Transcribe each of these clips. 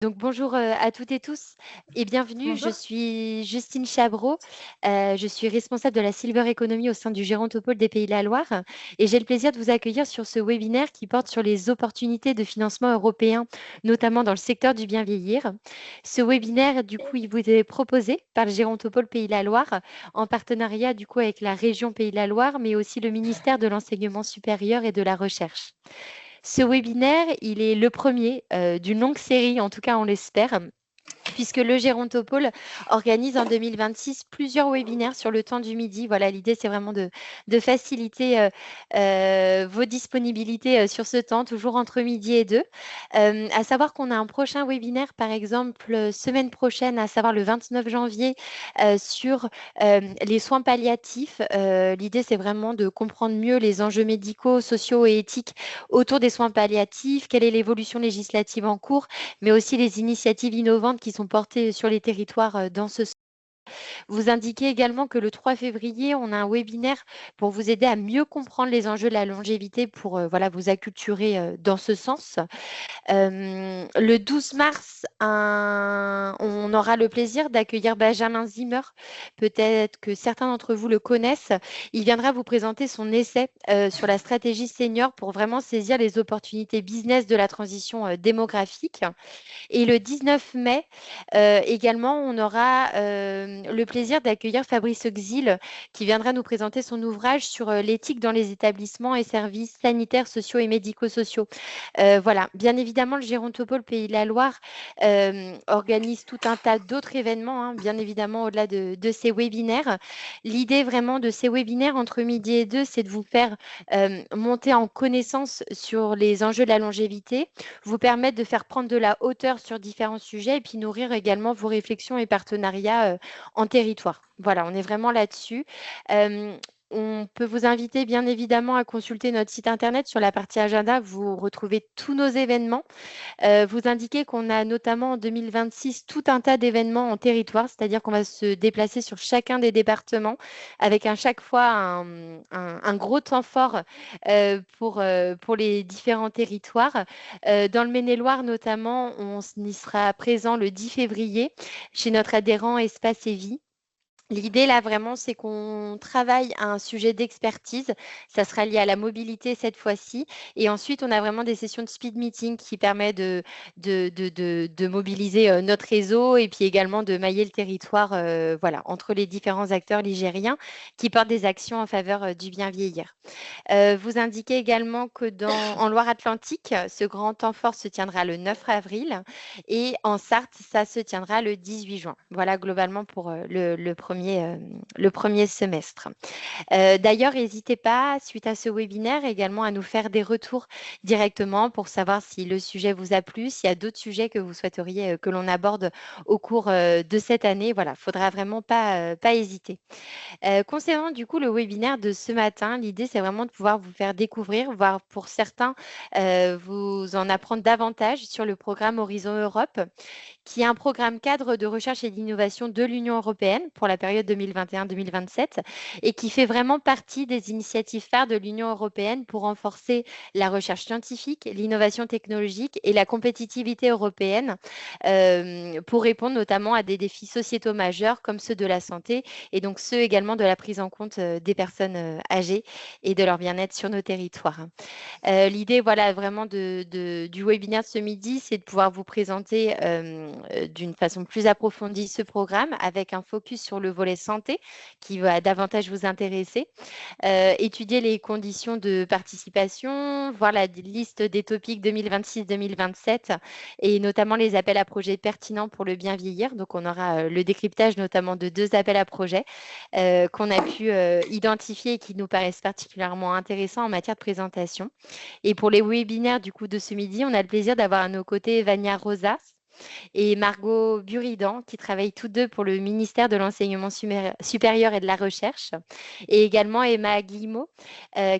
Donc bonjour à toutes et tous et bienvenue. Je Bonjour. suis Justine Chabreau. Je suis responsable de la Silver Economy au sein du Gérontopole des Pays de la Loire et j'ai le plaisir de vous accueillir sur ce webinaire qui porte sur les opportunités de financement européen, notamment dans le secteur du bien vieillir. Ce webinaire, du coup, il vous est proposé par le Gérontopole Pays de la Loire en partenariat du coup avec la région Pays de la Loire, mais aussi le ministère de l'Enseignement supérieur et de la Recherche. Ce webinaire, il est le premier d'une longue série, en tout cas on l'espère, puisque le Gérontopole organise en 2026 plusieurs webinaires sur le temps du midi. Voilà, l'idée, c'est vraiment de faciliter vos disponibilités sur ce temps, toujours entre midi et 2. À savoir qu'on a un prochain webinaire, par exemple, semaine prochaine, à savoir le 29 janvier, sur les soins palliatifs. L'idée, c'est vraiment de comprendre mieux les enjeux médicaux, sociaux et éthiques autour des soins palliatifs, quelle est l'évolution législative en cours, mais aussi les initiatives innovantes qui sont portées sur les territoires dans ce sens. Vous indiquez également que le 3 février, on a un webinaire pour vous aider à mieux comprendre les enjeux de la longévité pour voilà, vous acculturer dans ce sens. Le 12 mars, on aura le plaisir d'accueillir Benjamin Zimmer. Peut-être que certains d'entre vous le connaissent. Il viendra vous présenter son essai sur la stratégie senior pour vraiment saisir les opportunités business de la transition démographique. Et le 19 mai, également, on aura le plaisir d'accueillir Fabrice Xil qui viendra nous présenter son ouvrage sur l'éthique dans les établissements et services sanitaires, sociaux et médico-sociaux. Voilà, bien évidemment, le Gérontopole Pays de la Loire organise tout un tas d'autres événements, hein, bien évidemment, au-delà de ces webinaires. L'idée vraiment de ces webinaires entre midi et 2, c'est de vous faire monter en connaissance sur les enjeux de la longévité, vous permettre de faire prendre de la hauteur sur différents sujets et puis nourrir également vos réflexions et partenariats en territoire. Voilà, on est vraiment là-dessus. On peut vous inviter bien évidemment à consulter notre site internet. Sur la partie agenda, vous retrouvez tous nos événements. Vous indiquez qu'on a notamment en 2026 tout un tas d'événements en territoire, c'est-à-dire qu'on va se déplacer sur chacun des départements avec à chaque fois un gros temps fort pour les différents territoires. Dans le Maine-et-Loire notamment, on y sera présent le 10 février chez notre adhérent Espace et Vie. L'idée là vraiment, c'est qu'on travaille à un sujet d'expertise. Ça sera lié à la mobilité cette fois-ci. Et ensuite, on a vraiment des sessions de speed meeting qui permettent de mobiliser notre réseau et puis également de mailler le territoire voilà, entre les différents acteurs ligériens qui portent des actions en faveur du bien vieillir. Vous indiquez également que en Loire-Atlantique, ce grand temps fort se tiendra le 9 avril et en Sarthe, ça se tiendra le 18 juin. Voilà globalement pour le premier semestre. D'ailleurs, n'hésitez pas, suite à ce webinaire, également à nous faire des retours directement pour savoir si le sujet vous a plu, s'il y a d'autres sujets que vous souhaiteriez que l'on aborde au cours de cette année. Voilà, il ne faudra vraiment pas hésiter. Concernant du coup le webinaire de ce matin, l'idée c'est vraiment de pouvoir vous faire découvrir, voire pour certains, vous en apprendre davantage sur le programme Horizon Europe, qui est un programme cadre de recherche et d'innovation de l'Union européenne pour la période 2021-2027 et qui fait vraiment partie des initiatives phares de l'Union européenne pour renforcer la recherche scientifique, l'innovation technologique et la compétitivité européenne pour répondre notamment à des défis sociétaux majeurs comme ceux de la santé et donc ceux également de la prise en compte des personnes âgées et de leur bien-être sur nos territoires. L'idée, voilà, vraiment du webinaire de ce midi, c'est de pouvoir vous présenter d'une façon plus approfondie ce programme avec un focus sur le volet santé qui va davantage vous intéresser, étudier les conditions de participation, voir la liste des topics 2026-2027 et notamment les appels à projets pertinents pour le bien vieillir. Donc, on aura le décryptage notamment de 2 appels à projets qu'on a pu identifier et qui nous paraissent particulièrement intéressants en matière de présentation. Et pour les webinaires du coup de ce midi, on a le plaisir d'avoir à nos côtés Vania Rosas et Margot Buridan, qui travaillent tous deux pour le ministère de l'Enseignement supérieur et de la Recherche, et également Emma Guillemot,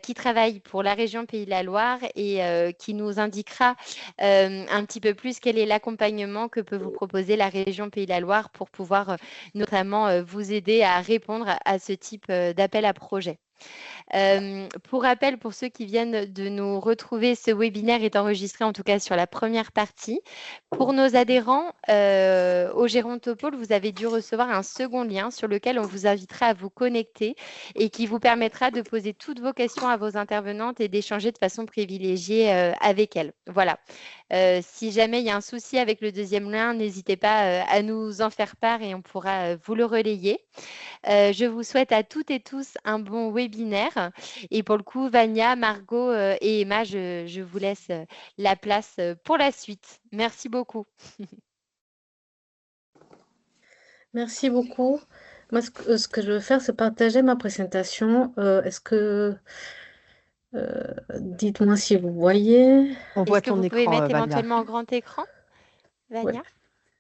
qui travaille pour la région Pays de la Loire et qui nous indiquera un petit peu plus quel est l'accompagnement que peut vous proposer la région Pays de la Loire pour pouvoir notamment vous aider à répondre à ce type d'appel à projet. Pour rappel, pour ceux qui viennent de nous retrouver, ce webinaire est enregistré en tout cas sur la première partie. Pour nos adhérents au Gérontopole, vous avez dû recevoir un second lien sur lequel on vous invitera à vous connecter et qui vous permettra de poser toutes vos questions à vos intervenantes et d'échanger de façon privilégiée avec elles. Voilà. Si jamais il y a un souci avec le deuxième lien, n'hésitez pas à nous en faire part et on pourra vous le relayer. Je vous souhaite à toutes et tous un bon webinaire. Et pour le coup, Vania, Margot et Emma, je vous laisse la place pour la suite. Merci beaucoup. Merci beaucoup. Moi, ce que je veux faire, c'est partager ma présentation. Dites-moi si vous voyez. On voit Est-ce que ton vous pouvez écran, mettre Vania. éventuellement en grand écran, Ouais. Vania?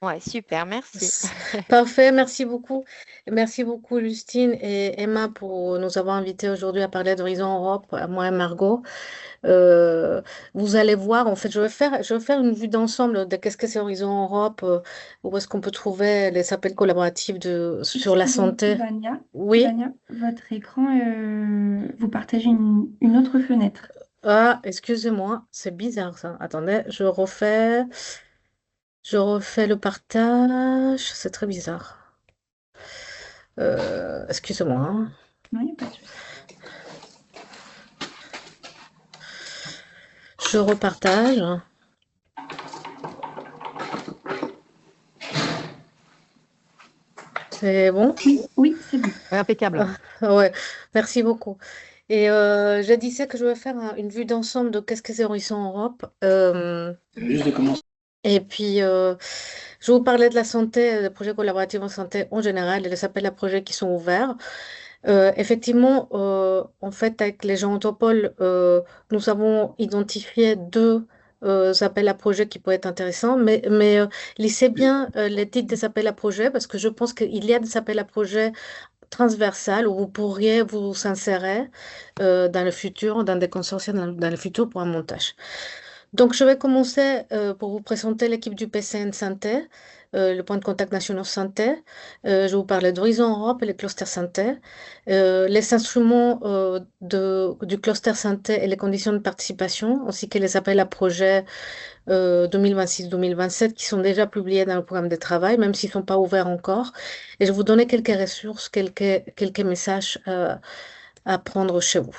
Ouais, super, merci. Parfait, merci beaucoup. Merci beaucoup, Justine et Emma, pour nous avoir invités aujourd'hui à parler d'Horizon Europe, à moi et Margot. Euh, Vous allez voir, en fait, je vais faire une vue d'ensemble de qu'est-ce que c'est Horizon Europe, où est-ce qu'on peut trouver les appels collaboratifs sur la Excusez-moi, santé. Vania, Oui. votre écran, vous partagez une autre fenêtre. Ah, excusez-moi, c'est bizarre ça. Attendez, je refais le partage. C'est très bizarre. Excusez-moi, hein. Non, il n'y a pas de souci. Je repartage. C'est bon? Oui, c'est bon. Ouais, impeccable. Ouais, merci beaucoup. Et je disais que je vais faire une vue d'ensemble de qu'est-ce que c'est Horizon Europe. Juste de commencer. Et puis, je vais vous parler de la santé, des projets collaboratifs en santé en général et les appels à projets qui sont ouverts. Effectivement, en fait, avec les gens Autopole, nous avons identifié deux appels à projets qui pourraient être intéressants, mais lisez bien les titres des appels à projets parce que je pense qu'il y a des appels à projets transversales où vous pourriez vous insérer dans le futur, dans des consortiums dans le futur pour un montage. Donc, je vais commencer pour vous présenter l'équipe du PCN Santé, le point de contact national santé. Je vais vous parler d'Horizon Europe et les clusters santé, les instruments du cluster santé et les conditions de participation, ainsi que les appels à projets 2026-2027 qui sont déjà publiés dans le programme de travail, même s'ils ne sont pas ouverts encore. Et je vais vous donner quelques ressources, quelques messages à prendre chez vous.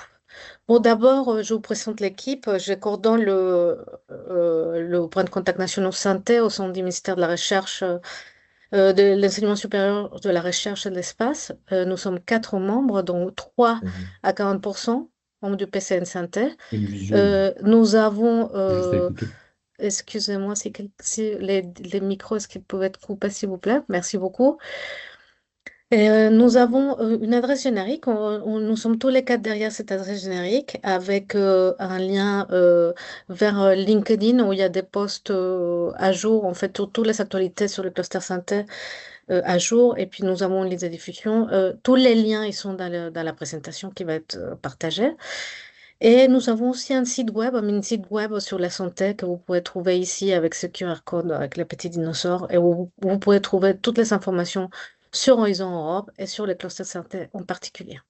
Bon, d'abord, je vous présente l'équipe. Je coordonne le point de contact national santé au sein du ministère de la Recherche, de l'enseignement supérieur, de la recherche et de l'espace. Nous sommes 4 membres, dont 3 à 40% membres du PCN Santé. Une vision. Nous avons, Juste à écouter. excusez-moi, si les micros, est-ce qu'ils peuvent être coupés, s'il vous plaît? Merci beaucoup. Et nous avons une adresse générique. Nous sommes tous les quatre derrière cette adresse générique avec un lien vers LinkedIn où il y a des posts à jour, en fait, sur toutes les actualités sur le cluster santé à jour. Et puis nous avons une liste de diffusion. Tous les liens, ils sont dans la présentation qui va être partagée. Et nous avons aussi un site web, un mini site web sur la santé que vous pouvez trouver ici avec ce QR code, avec le petit dinosaure, et où vous pouvez trouver toutes les informations sur Horizon Europe et sur les clusters santé en particulier.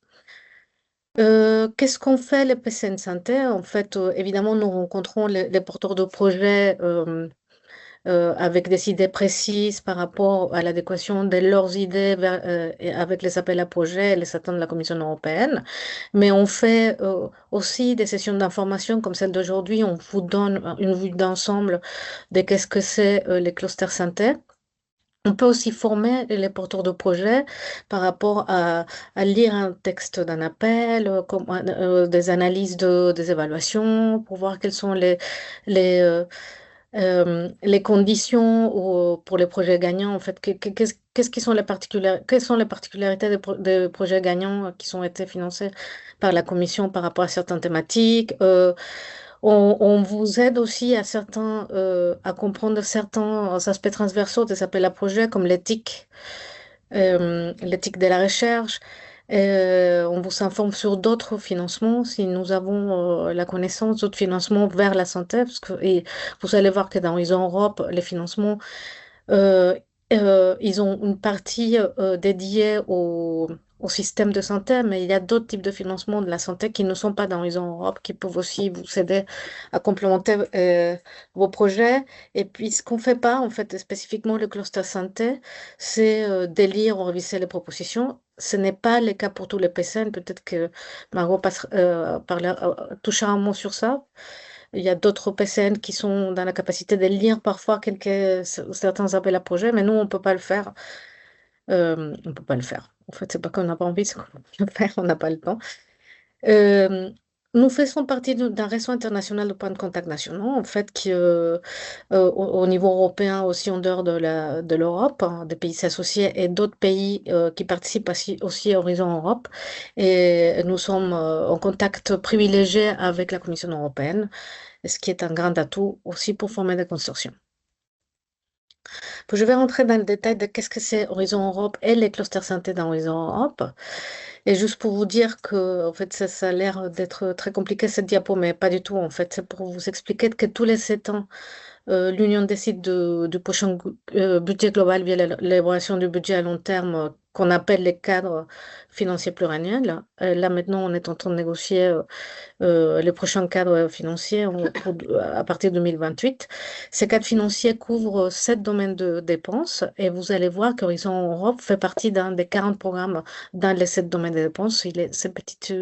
Qu'est-ce qu'on fait les PCN Santé? En fait, évidemment, nous rencontrons les porteurs de projets avec des idées précises par rapport à l'adéquation de leurs idées et avec les appels à projets et les attentes de la Commission européenne. Mais on fait aussi des sessions d'information comme celle d'aujourd'hui. On vous donne une vue d'ensemble de qu'est-ce que c'est les clusters santé. On peut aussi former les porteurs de projets par rapport à lire un texte d'un appel, des analyses des évaluations, pour voir quelles sont les, euh, les conditions pour les projets gagnants. En fait, qu'est-ce qui sont quelles sont les particularités des projets gagnants qui ont été financés par la Commission par rapport à certaines thématiques. On vous aide aussi à comprendre certains aspects transversaux des appels à projets comme l'éthique de la recherche. On vous informe sur d'autres financements si nous avons la connaissance d'autres financements vers la santé, et vous allez voir que dans Horizon Europe, les financements, Ils ont une partie dédiée au système de santé, mais il y a d'autres types de financement de la santé qui ne sont pas dans Horizon Europe, qui peuvent aussi vous aider à complémenter vos projets. Et puis, ce qu'on ne fait pas, en fait, spécifiquement le cluster santé, c'est d'élire ou réviser les propositions. Ce n'est pas le cas pour tous les PCN. Peut-être que Margot touchera un mot sur ça. Il y a d'autres PCN qui sont dans la capacité de lire parfois certains appels à projets, mais nous, on ne peut pas le faire. On peut pas le faire. En fait, c'est pas qu'on n'a pas envie, c'est qu'on peut pas le faire, on n'a pas le temps. Euh, Nous faisons partie d'un réseau international de points de contact nationaux, en fait, au niveau européen, aussi en dehors de l'Europe, hein, des pays associés et d'autres pays qui participent aussi à Horizon Europe. Et nous sommes en contact privilégié avec la Commission européenne, ce qui est un grand atout aussi pour former des consortiums. Je vais rentrer dans le détail de qu'est-ce que c'est Horizon Europe et les clusters santé dans Horizon Europe. Et juste pour vous dire que en fait, ça a l'air d'être très compliqué cette diapo, mais pas du tout. En fait, c'est pour vous expliquer que tous les 7 ans, l'Union décide du prochain budget global via l'élaboration du budget à long terme qu'on appelle les cadres financiers pluriannuels. Là, maintenant, on est en train de négocier les prochains cadres financiers à partir de 2028. Ces cadres financiers couvrent 7 domaines de dépenses et vous allez voir qu'Horizon Europe fait partie d'un des 40 programmes dans les 7 domaines de dépenses. Il est cette petite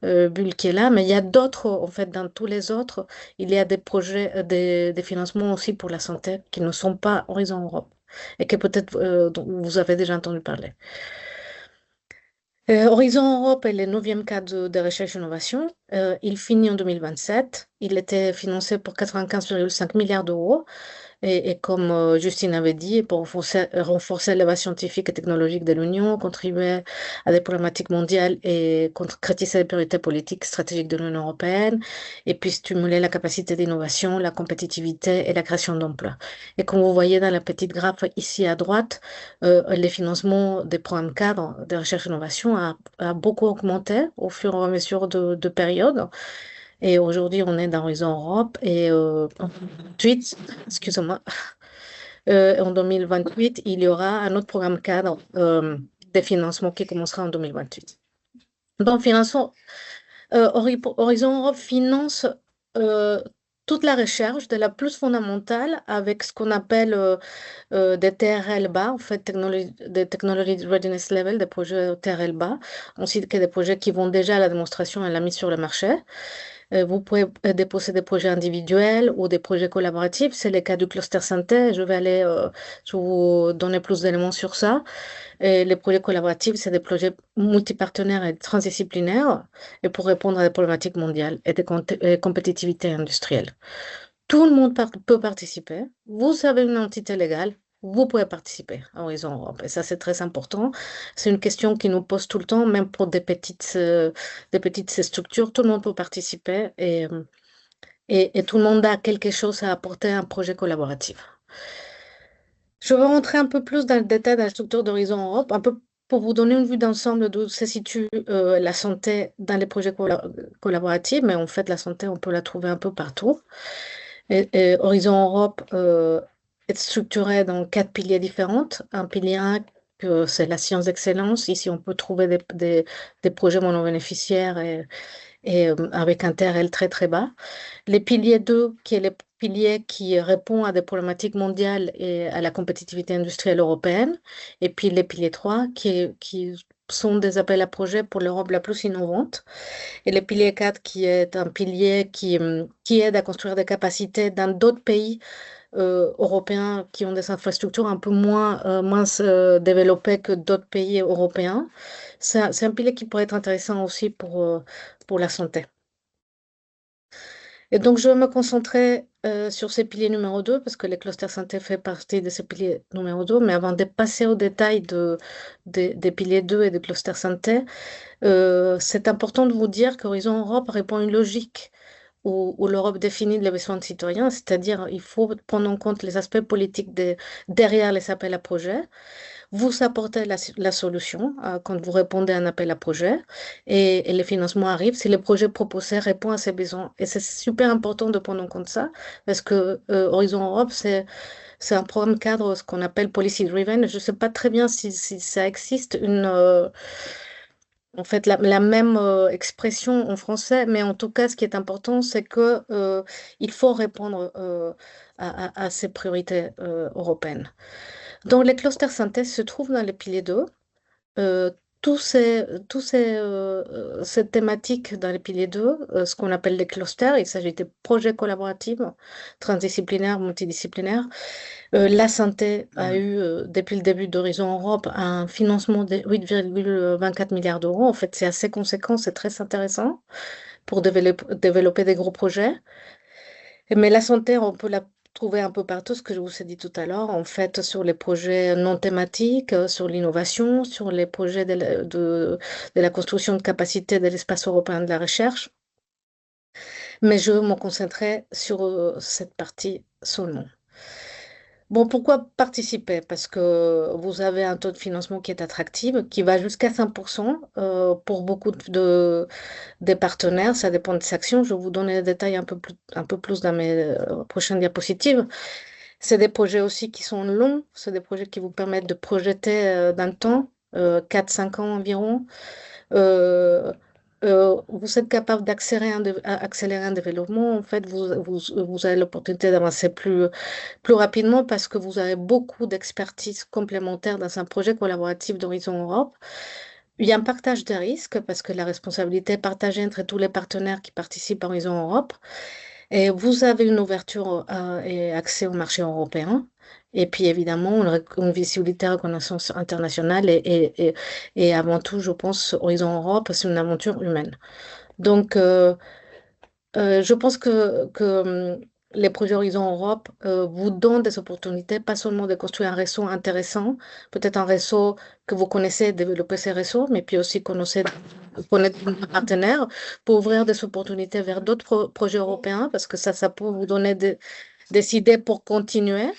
bulle qui est là, mais il y a d'autres, en fait, dans tous les autres, il y a des projets, des financements aussi pour la santé qui ne sont pas Horizon Europe et que peut-être dont vous avez déjà entendu parler. Horizon Europe est le 9e cadre de recherche et innovation. Il finit en 2027. Il était financé pour 95,5 milliards d'euros. Et comme Justine avait dit, pour renforcer les bases scientifiques et technologiques de l'Union, contribuer à des problématiques mondiales et concrétiser les priorités politiques stratégiques de l'Union européenne, et puis stimuler la capacité d'innovation, la compétitivité et la création d'emplois. Et comme vous voyez dans la petite graphe ici à droite, les financements des programmes cadres de recherche et innovation a beaucoup augmenté au fur et à mesure de périodes. Et aujourd'hui, on est dans Horizon Europe et en 2028, excusez-moi, en 2028, il y aura un autre programme cadre de financement qui commencera en 2028. Donc, Horizon Europe finance euh, toute la recherche de la plus fondamentale avec ce qu'on appelle des TRL bas, en fait, des Technology Readiness Level, des projets TRL bas, ainsi que des projets qui vont déjà à la démonstration et à la mise sur le marché. Vous pouvez déposer des projets individuels ou des projets collaboratifs. C'est le cas du cluster santé. Je vais vous donner plus d'éléments sur ça. Et les projets collaboratifs, c'est des projets multipartenaires et transdisciplinaires et pour répondre à des problématiques mondiales et de compétitivité industrielle. Tout le monde peut participer. Vous avez une entité légale, vous pouvez participer à Horizon Europe. Et ça, c'est très important. C'est une question qui nous pose tout le temps, même pour des petites structures. Tout le monde peut participer et tout le monde a quelque chose à apporter à un projet collaboratif. Je vais rentrer un peu plus dans le détail de la structure d'Horizon Europe, un peu pour vous donner une vue d'ensemble d'où se situe la santé dans les projets collaboratifs. Mais en fait, la santé, on peut la trouver un peu partout. Et Horizon Europe est structuré dans 4 piliers différents. Un pilier 1, c'est la science d'excellence. Ici, on peut trouver des projets monobénéficiaires et avec un TRL très très bas. Les piliers 2, qui est le pilier qui répond à des problématiques mondiales et à la compétitivité industrielle européenne. Et puis les piliers 3, qui sont des appels à projets pour l'Europe la plus innovante. Et le pilier 4, qui est un pilier qui aide à construire des capacités dans d'autres pays européens qui ont des infrastructures un peu moins développées que d'autres pays européens. C'est un pilier qui pourrait être intéressant aussi pour la santé. Et donc, je vais me concentrer sur ces piliers numéro 2 parce que les clusters santé fait partie de ces piliers numéro 2. Mais avant de passer au détail des piliers 2 et des clusters santé, c'est important de vous dire qu'Horizon Europe répond à une logique où l'Europe définit les besoins de citoyens, c'est-à-dire il faut prendre en compte les aspects politiques derrière les appels à projets. Vous apportez la solution quand vous répondez à un appel à projet et le financement arrive si le projet proposé répond à ces besoins. Et c'est super important de prendre en compte ça parce que Horizon Europe, C'est un programme cadre, ce qu'on appelle Policy Driven. Je ne sais pas très bien si ça existe, en fait, la même expression en français, mais en tout cas, ce qui est important, c'est que il faut répondre à ces priorités européennes. Donc, les clusters synthèse se trouvent dans les piliers 2. Euh, ces thématiques dans les piliers 2, ce qu'on appelle les clusters, il s'agit de projets collaboratifs, transdisciplinaires, multidisciplinaires. La santé a eu, depuis le début d'Horizon Europe, un financement de 8,24 milliards d'euros. En fait, c'est assez conséquent, c'est très intéressant pour développer des gros projets. Mais la santé, on peut la trouver un peu partout, ce que je vous ai dit tout à l'heure, en fait, sur les projets non thématiques, sur l'innovation, sur les projets de la construction de capacité de l'espace européen de la recherche. Mais je me concentrerai sur cette partie seulement. Bon, pourquoi participer? Parce que vous avez un taux de financement qui est attractif, qui va jusqu'à 5% pour beaucoup des partenaires. Ça dépend des actions. Je vais vous donner les détails un peu plus dans mes prochaines diapositives. C'est des projets aussi qui sont longs. C'est des projets qui vous permettent de projeter dans le temps, 4-5 ans environ. Euh, vous êtes capable accélérer un développement. En fait, vous avez l'opportunité d'avancer plus rapidement parce que vous avez beaucoup d'expertise complémentaire dans un projet collaboratif d'Horizon Europe. Il y a un partage des risques parce que la responsabilité est partagée entre tous les partenaires qui participent à Horizon Europe. Et vous avez une ouverture et accès au marché européen. Et puis évidemment, une visibilité à reconnaissance internationale et avant tout, je pense, Horizon Europe, c'est une aventure humaine. Donc, je pense que les projets Horizon Europe vous donnent des opportunités, pas seulement de construire un réseau intéressant, peut-être un réseau que vous connaissez, développer ces réseaux, mais puis aussi connaître des partenaires pour ouvrir des opportunités vers d'autres projets européens, parce que ça peut vous donner des idées pour continuer.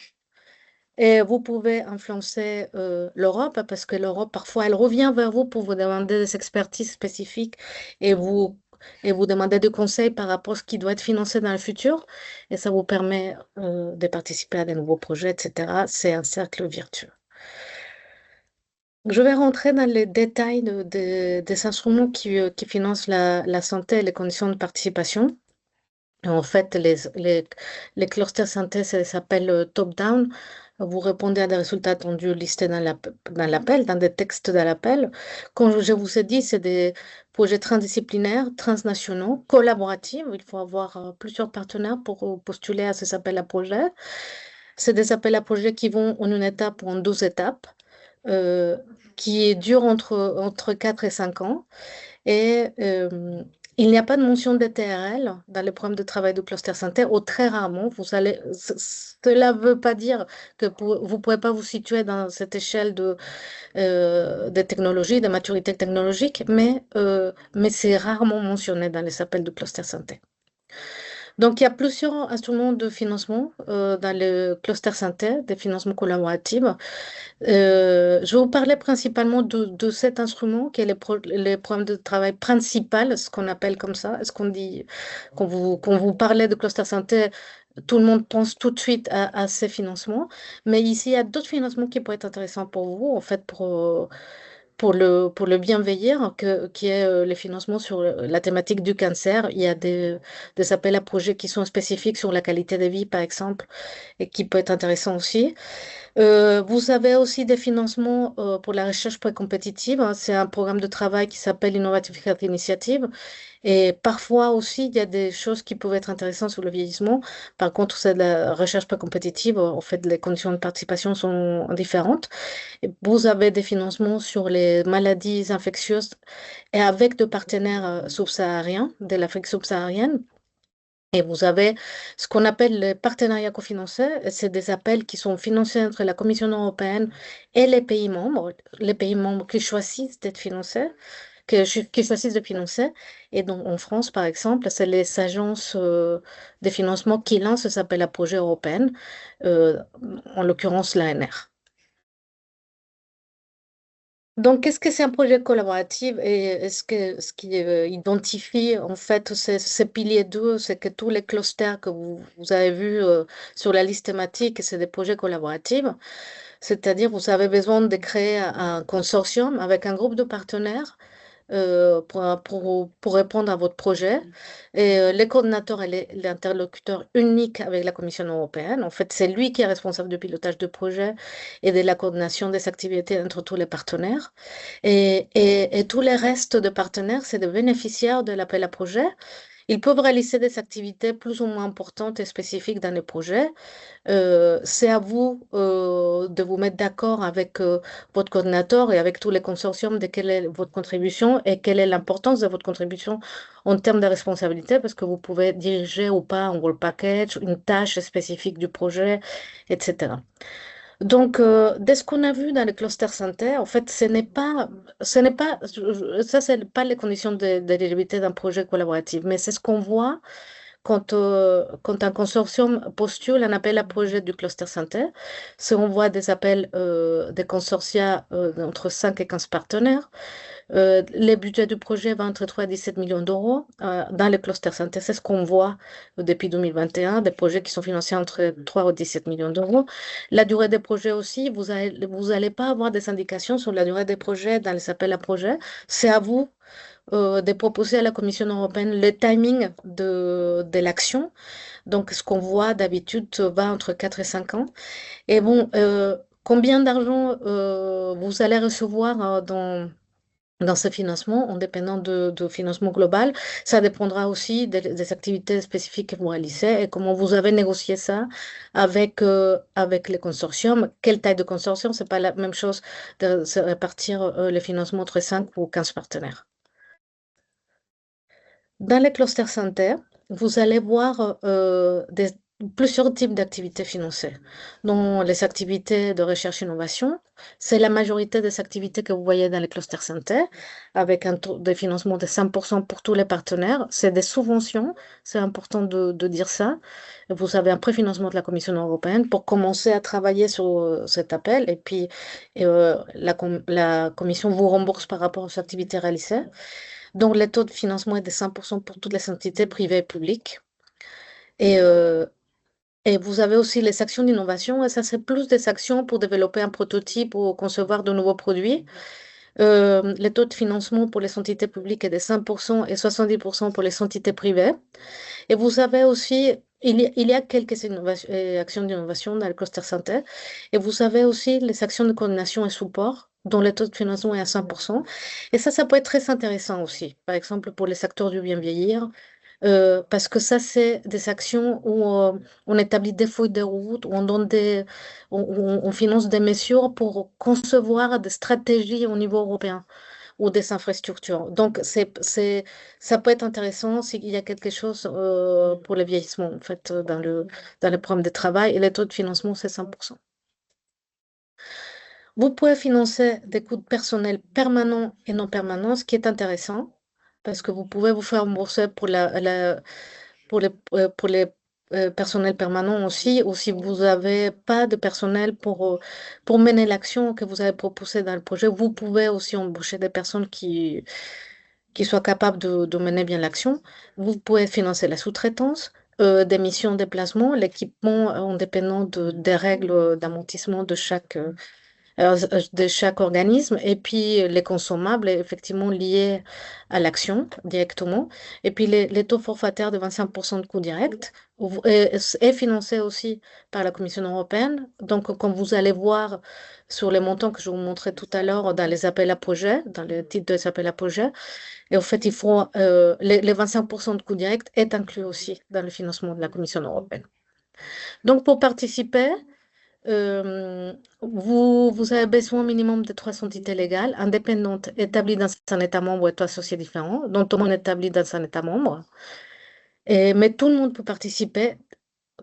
Et vous pouvez influencer l'Europe, parce que l'Europe, parfois, elle revient vers vous pour vous demander des expertises spécifiques et vous demander des conseils par rapport à ce qui doit être financé dans le futur. Et ça vous permet de participer à des nouveaux projets, etc. C'est un cercle vertueux. Je vais rentrer dans les détails des instruments qui financent la santé et les conditions de participation. En fait, les clusters synthèse, ça s'appelle top-down. Vous répondez à des résultats attendus listés dans l'appel, dans des textes de l'appel. Comme je vous ai dit, c'est des projets transdisciplinaires, transnationaux, collaboratifs. Il faut avoir plusieurs partenaires pour postuler à ces appels à projets. C'est des appels à projets qui vont en une étape ou en 12 étapes, euh, qui durent entre 4 et 5 ans. Et il n'y a pas de mention d'ETRL dans les programmes de travail du cluster santé, ou très rarement. Cela ne veut pas dire que vous ne pouvez pas vous situer dans cette échelle de technologie, de maturité technologique, mais c'est rarement mentionné dans les appels du cluster santé. Donc, il y a plusieurs instruments de financement dans le cluster santé, des financements collaboratifs. Je vais vous parler principalement de cet instrument qui est les programmes de travail principal, ce qu'on appelle comme ça. Est-ce qu'on dit, quand vous parlez de cluster santé, tout le monde pense tout de suite à ces financements. Mais ici, il y a d'autres financements qui pourraient être intéressants pour vous, en fait, pour le bienveillir, qui est les financements sur la thématique du cancer. Il y a des appels à projets qui sont spécifiques sur la qualité de vie, par exemple, et qui peut être intéressant aussi. Vous avez aussi des financements pour la recherche précompétitive, hein. C'est un programme de travail qui s'appelle Innovative Health Initiative. Et parfois aussi, il y a des choses qui peuvent être intéressantes sur le vieillissement. Par contre, c'est de la recherche précompétitive. En fait, les conditions de participation sont différentes. Et vous avez des financements sur les maladies infectieuses et avec des partenaires subsahariens, de l'Afrique subsaharienne. Et vous avez ce qu'on appelle les partenariats cofinancés. C'est des appels qui sont financés entre la Commission européenne et les pays membres qui choisissent d'être financés, qui choisissent de financer. Et donc en France, par exemple, c'est les agences de financement qui lancent ces appels à projets européens, euh, en l'occurrence l'ANR. Donc, qu'est-ce que c'est un projet collaboratif et ce qui identifie en fait ces piliers d'eux, c'est que tous les clusters que vous avez vus sur la liste thématique, c'est des projets collaboratifs. C'est-à-dire, vous avez besoin de créer un consortium avec un groupe de partenaires pour répondre à votre projet. Et le coordinateur est l'interlocuteur unique avec la Commission européenne. En fait, c'est lui qui est responsable du pilotage de projet et de la coordination des activités entre tous les partenaires. Et tous les restes de partenaires, c'est des bénéficiaires de l'appel à projet. Ils peuvent réaliser des activités plus ou moins importantes et spécifiques dans le projet. C'est à vous de vous mettre d'accord avec votre coordinateur et avec tous les consortiums de quelle est votre contribution et quelle est l'importance de votre contribution en termes de responsabilité, parce que vous pouvez diriger ou pas un role package, une tâche spécifique du projet, etc. Donc, dès ce qu'on a vu dans le cluster santé, en fait, ça, c'est pas les conditions d'éligibilité d'un projet collaboratif, mais c'est ce qu'on voit quand un consortium postule un appel à projet du cluster santé. Si on voit des appels des consortia entre 5 et 15 partenaires, les budgets du projet vont entre 3 et 17 millions d'euros dans le cluster santé. C'est ce qu'on voit depuis 2021, des projets qui sont financés entre 3 et 17 millions d'euros. La durée des projets aussi, vous allez pas avoir des indications sur la durée des projets dans les appels à projets. C'est à vous de proposer à la Commission européenne le timing de l'action. Donc, ce qu'on voit d'habitude va entre 4 et 5 ans. Et bon, combien d'argent vous allez recevoir dans ce financement, en dépendant de financement global, ça dépendra aussi des activités spécifiques que vous réalisez et comment vous avez négocié ça avec les consortiums. Quelle taille de consortium? C'est pas la même chose de se répartir le financement entre 5 ou 15 partenaires. Dans les clusters santé, vous allez voir plusieurs types d'activités financées. Dans les activités de recherche-innovation, c'est la majorité des activités que vous voyez dans les clusters santé, avec un taux de financement de 5% pour tous les partenaires. C'est des subventions, c'est important de dire ça. Vous avez un préfinancement de la Commission européenne pour commencer à travailler sur cet appel, et puis la Commission vous rembourse par rapport aux activités réalisées. Donc, le taux de financement est de 5% pour toutes les entités privées et publiques. Et, euh, et vous avez aussi les actions d'innovation, et ça, c'est plus des actions pour développer un prototype ou concevoir de nouveaux produits. Le taux de financement pour les entités publiques est de 5% et 70% pour les entités privées. Et vous avez aussi, il y a quelques actions d'innovation dans le cluster santé, et vous avez aussi les actions de coordination et support, dont le taux de financement est à 5%. Et ça peut être très intéressant aussi, par exemple pour les acteurs du bien vieillir, parce que ça, c'est des actions où on établit des feuilles de route, où on donne on finance des mesures pour concevoir des stratégies au niveau européen ou des infrastructures. Donc, ça peut être intéressant s'il y a quelque chose pour le vieillissement, en fait, dans le programme de travail. Et le taux de financement, c'est 5%. Vous pouvez financer des coûts de personnel permanents et non permanents, ce qui est intéressant, parce que vous pouvez vous faire rembourser pour les personnels permanents aussi, ou si vous n'avez pas de personnel pour mener l'action que vous avez proposée dans le projet, vous pouvez aussi embaucher des personnes qui soient capables de mener bien l'action. Vous pouvez financer la sous-traitance, des missions de déplacement, l'équipement en dépendant des règles d'amortissement de chaque organisme, et puis les consommables, effectivement liés à l'action directement, et puis les taux forfaitaires de 25% de coûts directs est financé aussi par la Commission européenne. Donc, comme vous allez voir sur les montants que je vous montrais tout à l'heure dans les appels à projets, dans le titre des appels à projets, et en fait, les 25% de coûts directs est inclus aussi dans le financement de la Commission européenne. Donc, pour participer, vous avez besoin au minimum de 3 entités légales indépendantes établies dans un État membre et 3 associés différents, dont au moins établies dans un État membre. Mais tout le monde peut participer,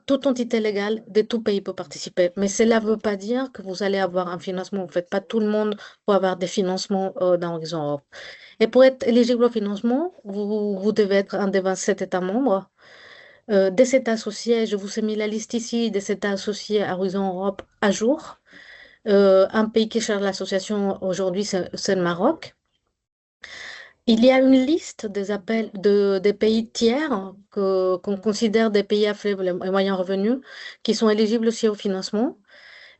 toute entité légale de tout pays peut participer. Mais cela ne veut pas dire que vous allez avoir un financement. En fait, pas tout le monde peut avoir des financements dans Horizon Europe. Et pour être éligible au financement, vous devez être un des 27 États membres. Des États associés, je vous ai mis la liste ici des États associés à Horizon Europe à jour. Un pays qui cherche l'association aujourd'hui, c'est le Maroc. Il y a une liste des appels des pays tiers qu'on considère des pays à faible et moyen revenu qui sont éligibles aussi au financement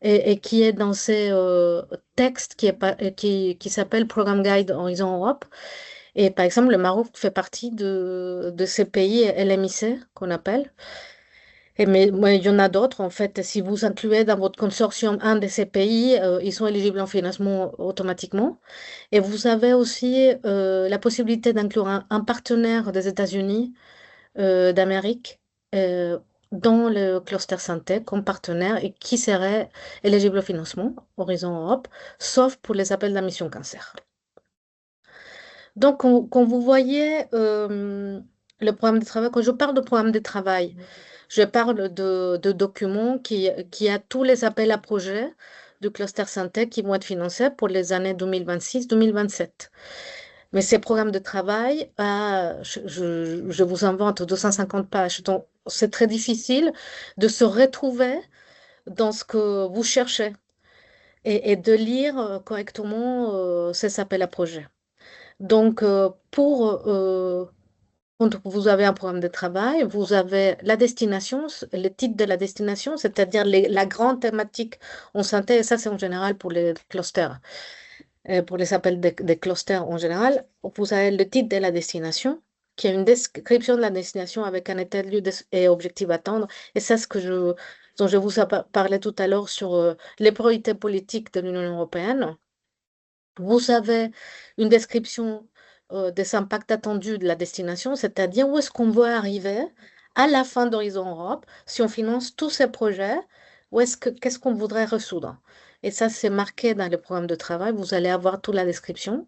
et qui est dans ces textes qui s'appelle Programme Guide Horizon Europe. Et par exemple, le Maroc fait partie de ces pays LMIC qu'on appelle. Mais il y en a d'autres, en fait. Si vous incluez dans votre consortium un de ces pays, ils sont éligibles en financement automatiquement. Et vous avez aussi la possibilité d'inclure un partenaire des États-Unis d'Amérique euh, dans le cluster santé comme partenaire et qui serait éligible au financement, Horizon Europe, sauf pour les appels de la mission cancer. Donc, quand vous voyez le programme de travail, quand je parle de programme de travail, je parle de documents qui a tous les appels à projets du cluster santé qui vont être financés pour les années 2026-2027. Mais ces programmes de travail, je vous invente 250 pages. Donc, c'est très difficile de se retrouver dans ce que vous cherchez et de lire correctement ces appels à projets. Donc, quand vous avez un programme de travail, vous avez la destination, le titre de la destination, c'est-à-dire la grande thématique en santé, et ça c'est en général pour les clusters, pour les appels des clusters en général. Vous avez le titre de la destination, qui est une description de la destination avec un état de lieu et objectif à atteindre. Et ça, dont je vous ai parlé tout à l'heure sur les priorités politiques de l'Union européenne. Vous avez une description des impacts attendus de la destination, c'est-à-dire où est-ce qu'on veut arriver à la fin d'Horizon Europe si on finance tous ces projets, qu'est-ce qu'on voudrait résoudre. Et ça, c'est marqué dans le programme de travail. Vous allez avoir toute la description.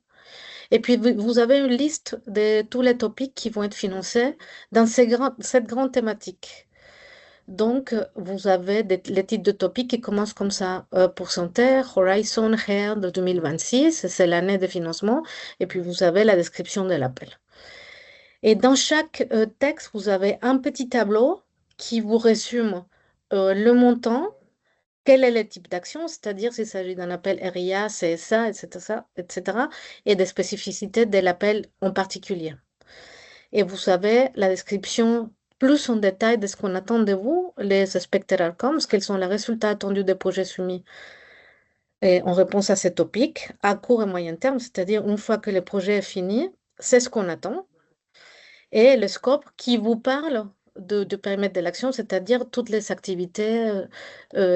Et puis, vous avez une liste de tous les topics qui vont être financés dans cette grande thématique. Donc, vous avez les titres de topics qui commencent comme ça. Pour santé, Horizon Hair de 2026, c'est l'année de financement. Et puis, vous avez la description de l'appel. Et dans chaque texte, vous avez un petit tableau qui vous résume le montant, quel est le type d'action, c'est-à-dire s'il s'agit d'un appel RIA, CSA, etc., et des spécificités de l'appel en particulier. Et vous savez la description plus en détail de ce qu'on attend de vous, les expected outcomes, quels sont les résultats attendus des projets soumis et en réponse à ces topics, à court et moyen terme, c'est-à-dire une fois que le projet est fini, c'est ce qu'on attend. Et le scope qui vous parle de périmètre de l'action, c'est-à-dire toutes les activités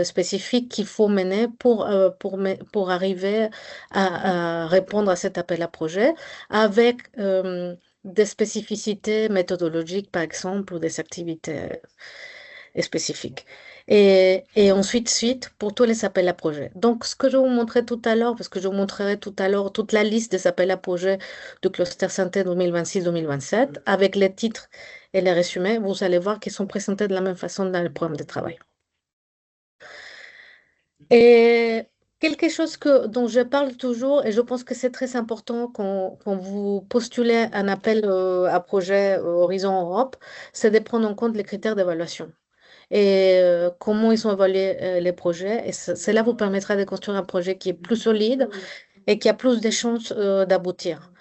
spécifiques qu'il faut mener pour arriver à répondre à cet appel à projet avec des spécificités méthodologiques, par exemple, ou des activités spécifiques. Et ensuite, suite pour tous les appels à projets. Donc, ce que je vous montrais tout à l'heure, parce que je vous montrerai tout à l'heure toute la liste des appels à projets du cluster santé 2026-2027, avec les titres et les résumés, vous allez voir qu'ils sont présentés de la même façon dans le programme de travail. Et quelque chose dont je parle toujours, et je pense que c'est très important quand vous postulez un appel à projet Horizon Europe, c'est de prendre en compte les critères d'évaluation et comment ils sont évalués les projets. Et cela vous permettra de construire un projet qui est plus solide et qui a plus de chances d'aboutir.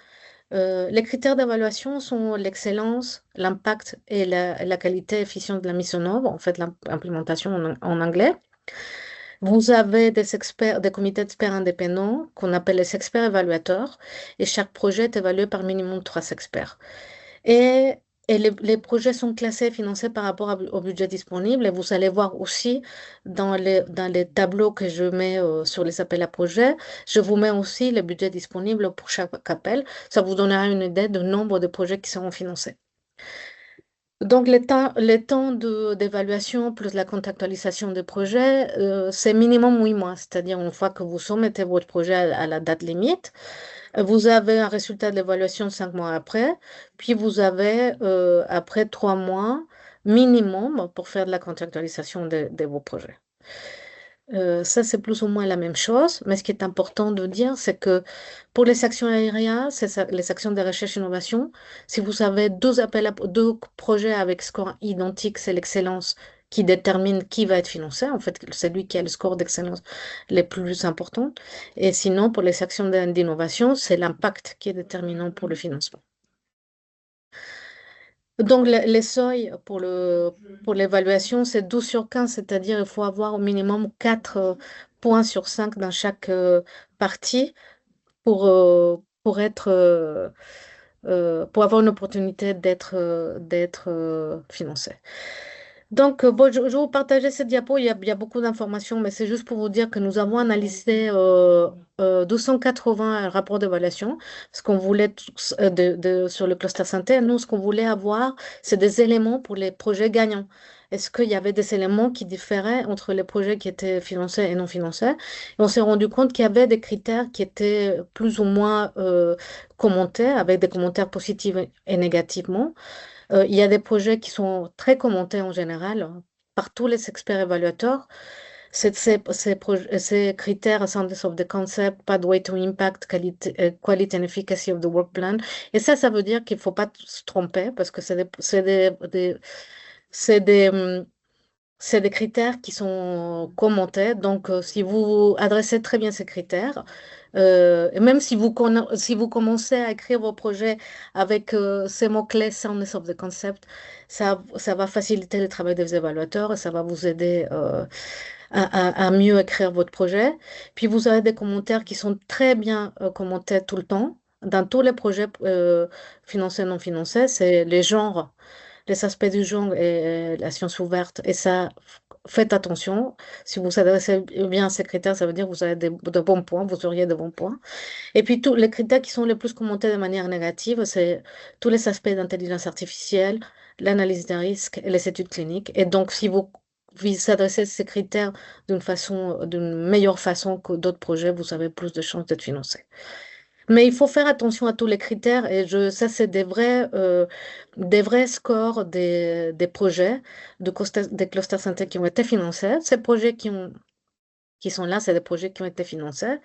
Les critères d'évaluation sont l'excellence, l'impact et la qualité efficiente de la mise en œuvre, en fait l'implémentation en anglais. Vous avez des experts, des comités d'experts indépendants qu'on appelle les experts évaluateurs et chaque projet est évalué par minimum 3 experts. Et, les projets sont classés et financés par rapport au budget disponible. Et vous allez voir aussi dans les tableaux que je mets sur les appels à projets, je vous mets aussi le budget disponible pour chaque appel. Ça vous donnera une idée du nombre de projets qui seront financés. Donc, les temps d'évaluation plus la contractualisation des projets, c'est minimum 8 mois. C'est-à-dire, une fois que vous soumettez votre projet à la date limite, vous avez un résultat d'évaluation 5 mois après, puis vous avez après 3 mois minimum pour faire de la contractualisation de vos projets. Ça, c'est plus ou moins la même chose, mais ce qui est important de dire, c'est que pour les actions aériennes, les actions de recherche et innovation, si vous avez deux projets avec score identique, c'est l'excellence qui détermine qui va être financé. En fait, c'est lui qui a le score d'excellence les plus importants. Et sinon, pour les actions d'innovation, c'est l'impact qui est déterminant pour le financement. Donc, les seuils pour l'évaluation, c'est 12 sur 15, c'est-à-dire il faut avoir au minimum 4 points sur 5 dans chaque partie pour être, pour avoir une opportunité d'être financé. Donc, bon, je vais vous partager cette diapo. Il y a beaucoup d'informations, mais c'est juste pour vous dire que nous avons analysé 280 rapports d'évaluation, ce qu'on voulait sur le cluster santé. Nous, ce qu'on voulait avoir, c'est des éléments pour les projets gagnants. Est-ce qu'il y avait des éléments qui différaient entre les projets qui étaient financés et non financés? Et on s'est rendu compte qu'il y avait des critères qui étaient plus ou moins commentés, avec des commentaires positifs et négativement. Il y a des projets qui sont très commentés en général par tous les experts évaluateurs. Ces critères, Soundness of the Concept, Pathway to Impact, Quality and Efficacy of the Work Plan. Et ça veut dire qu'il ne faut pas se tromper parce que c'est des critères qui sont commentés. Donc, si vous adressez très bien ces critères, et même si vous commencez à écrire vos projets avec ces mots-clés, Soundness of the Concept, ça va faciliter le travail des évaluateurs et ça va vous aider à mieux écrire votre projet. Puis, vous avez des commentaires qui sont très bien commentés tout le temps. Dans tous les projets financés, non financés, c'est les genres, les aspects du genre et la science ouverte. Et ça, faites attention. Si vous adressez bien à ces critères, ça veut dire que vous avez de bons points, vous auriez de bons points. Et puis, tous les critères qui sont les plus commentés de manière négative, c'est tous les aspects d'intelligence artificielle, l'analyse des risques et les études cliniques. Et donc, si vous adressez à ces critères d'une meilleure façon que d'autres projets, vous avez plus de chances d'être financé. Mais il faut faire attention à tous les critères et ça, c'est des vrais scores des projets des clusters santé qui ont été financés. Ces projets qui sont là, c'est des projets qui ont été financés.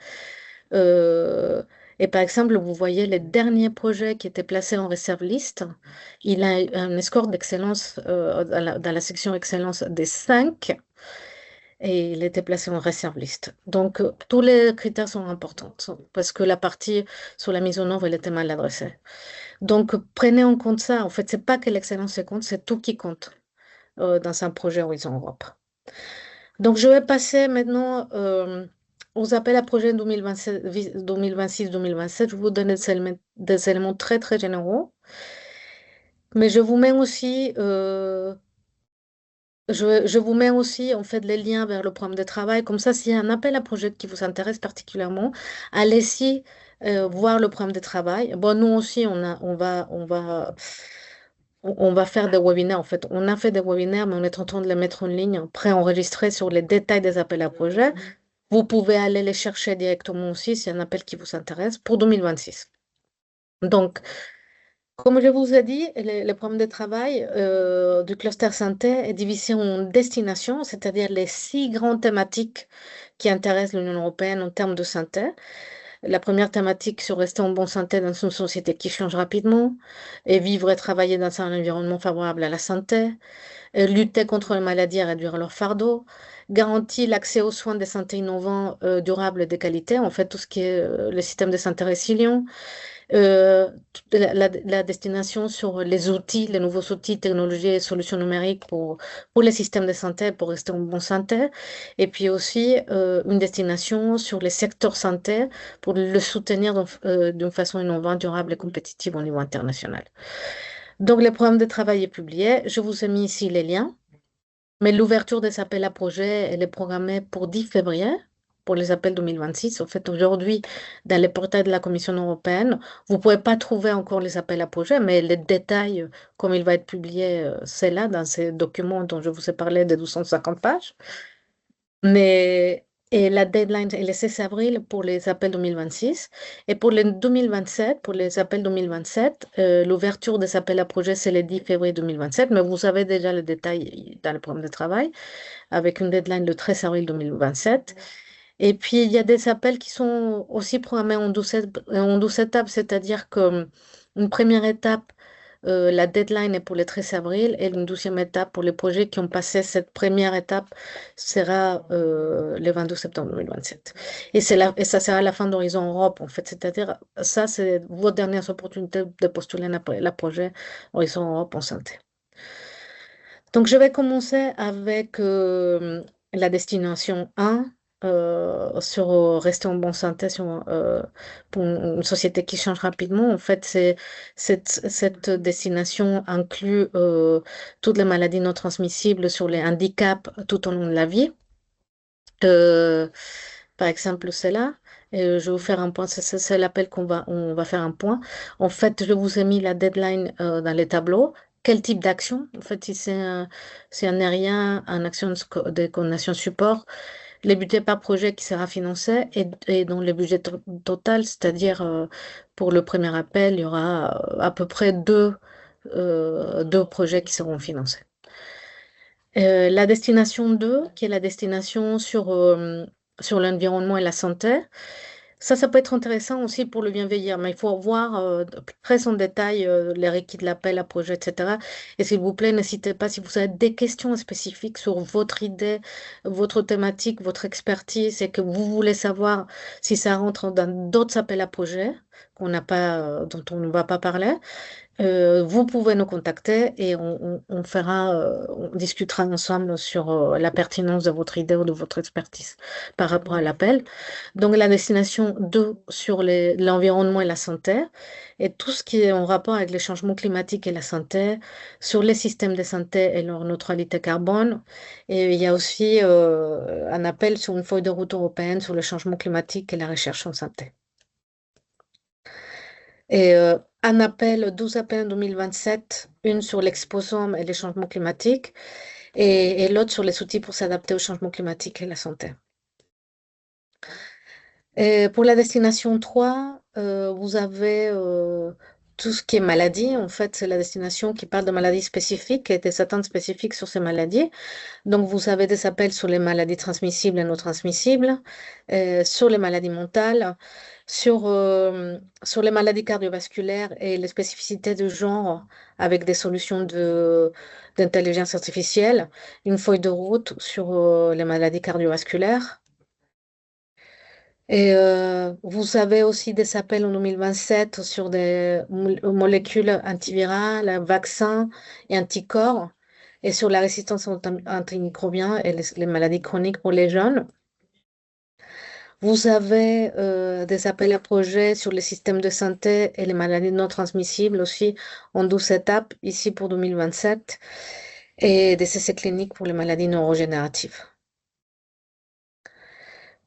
Euh, et par exemple, vous voyez les derniers projets qui étaient placés en réserve list. Il a un score d'excellence dans la section excellence des 5 et il était placé en réserve list. Donc, tous les critères sont importants parce que la partie sur la mise en œuvre, elle était mal adressée. Donc, prenez en compte ça. En fait, c'est pas que l'excellence se compte, c'est tout qui compte dans un projet Horizon Europe. Donc, je vais passer maintenant aux appels à projets 2026-2027. Je vais vous donner des éléments très, très généraux. Mais je vous mets aussi je vous mets aussi en fait les liens vers le programme de travail. Comme ça, s'il y a un appel à projet qui vous intéresse particulièrement, allez-y voir le programme de travail. Bon, nous aussi, on va faire des webinaires. En fait, on a fait des webinaires, mais on est en train de les mettre en ligne, préenregistrés sur les détails des appels à projet. Vous pouvez aller les chercher directement aussi si un appel qui vous intéresse pour 2026. Donc, comme je vous ai dit, le programme de travail du cluster santé est divisé en destinations, c'est-à-dire les 6 grandes thématiques qui intéressent l'Union européenne en termes de santé. La première thématique, c'est rester en bonne santé dans une société qui change rapidement et vivre et travailler dans un environnement favorable à la santé, lutter contre les maladies et réduire leur fardeau, garantir l'accès aux soins de santé innovants, durables et de qualité, en fait tout ce qui est le système de santé résilient, la destination sur les outils, les nouveaux outils, technologies et solutions numériques pour les systèmes de santé, pour rester en bonne santé. Et puis aussi une destination sur les secteurs santé pour le soutenir d'une façon innovante, durable et compétitive au niveau international. Donc, le programme de travail est publié. Je vous ai mis ici les liens. Mais l'ouverture des appels à projets, elle est programmée pour 10 février, pour les appels 2026. En fait, aujourd'hui, dans les portails de la Commission européenne, vous ne pouvez pas trouver encore les appels à projets, mais les détails, comme il va être publié, c'est là, dans ces documents dont je vous ai parlé de 250 pages. Et la deadline est le 16 avril pour les appels 2026. Et pour les 2027, pour les appels 2027, l'ouverture des appels à projets, c'est le 10 février 2027. Mais vous avez déjà les détails dans le programme de travail, avec une deadline le 13 avril 2027. Et puis, il y a des appels qui sont aussi programmés en 12 étapes, c'est-à-dire qu'une première étape La deadline est pour le 13 avril et une deuxième étape pour les projets qui ont passé cette première étape sera le 22 septembre 2027. Et ça sera la fin d'Horizon Europe, en fait. C'est-à-dire, ça, c'est vos dernières opportunités de postuler la projet Horizon Europe en santé. Donc, je vais commencer avec la destination 1 sur rester en bonne santé pour une société qui change rapidement. En fait, cette destination inclut toutes les maladies non transmissibles sur les handicaps tout au long de la vie. Euh, Par exemple, celle-là. Et je vais vous faire un point, c'est l'appel on va faire un point. En fait, je vous ai mis la deadline dans les tableaux. Quel type d'action? En fait, si c'est un aérien, un action de coordination support, les budgets par projet qui sera financé et dans le budget total, c'est-à-dire pour le premier appel, il y aura à peu près deux projets qui seront financés. La destination 2, qui est la destination sur l'environnement et la santé, ça peut être intéressant aussi pour le bienveillir, mais il faut voir très en détail les requis de l'appel à projet, etc. Et s'il vous plaît, n'hésitez pas, si vous avez des questions spécifiques sur votre idée, votre thématique, votre expertise, et que vous voulez savoir si ça rentre dans d'autres appels à projet qu'on n'a pas, dont on ne va pas parler, vous pouvez nous contacter et on fera, on discutera ensemble sur la pertinence de votre idée ou de votre expertise par rapport à l'appel. Donc, la destination 2 sur l'environnement et la santé et tout ce qui est en rapport avec les changements climatiques et la santé, sur les systèmes de santé et leur neutralité carbone. Et il y a aussi un appel sur une feuille de route européenne sur le changement climatique et la recherche en santé. Et un appel, 12 appels en 2027, une sur l'exposome et les changements climatiques, et l'autre sur les outils pour s'adapter au changement climatique et la santé. Et pour la destination 3, vous avez tout ce qui est maladie. En fait, c'est la destination qui parle de maladies spécifiques et des attentes spécifiques sur ces maladies. Donc, vous avez des appels sur les maladies transmissibles et non transmissibles, sur les maladies mentales, sur les maladies cardiovasculaires et les spécificités de genre avec des solutions d'intelligence artificielle, une feuille de route sur les maladies cardiovasculaires. Et vous avez aussi des appels en 2027 sur des molécules antivirales, vaccins et anticorps, et sur la résistance antimicrobienne et les maladies chroniques pour les jeunes. Vous avez des appels à projets sur les systèmes de santé et les maladies non transmissibles aussi en 12 étapes, ici pour 2027, et des essais cliniques pour les maladies neurogénératives.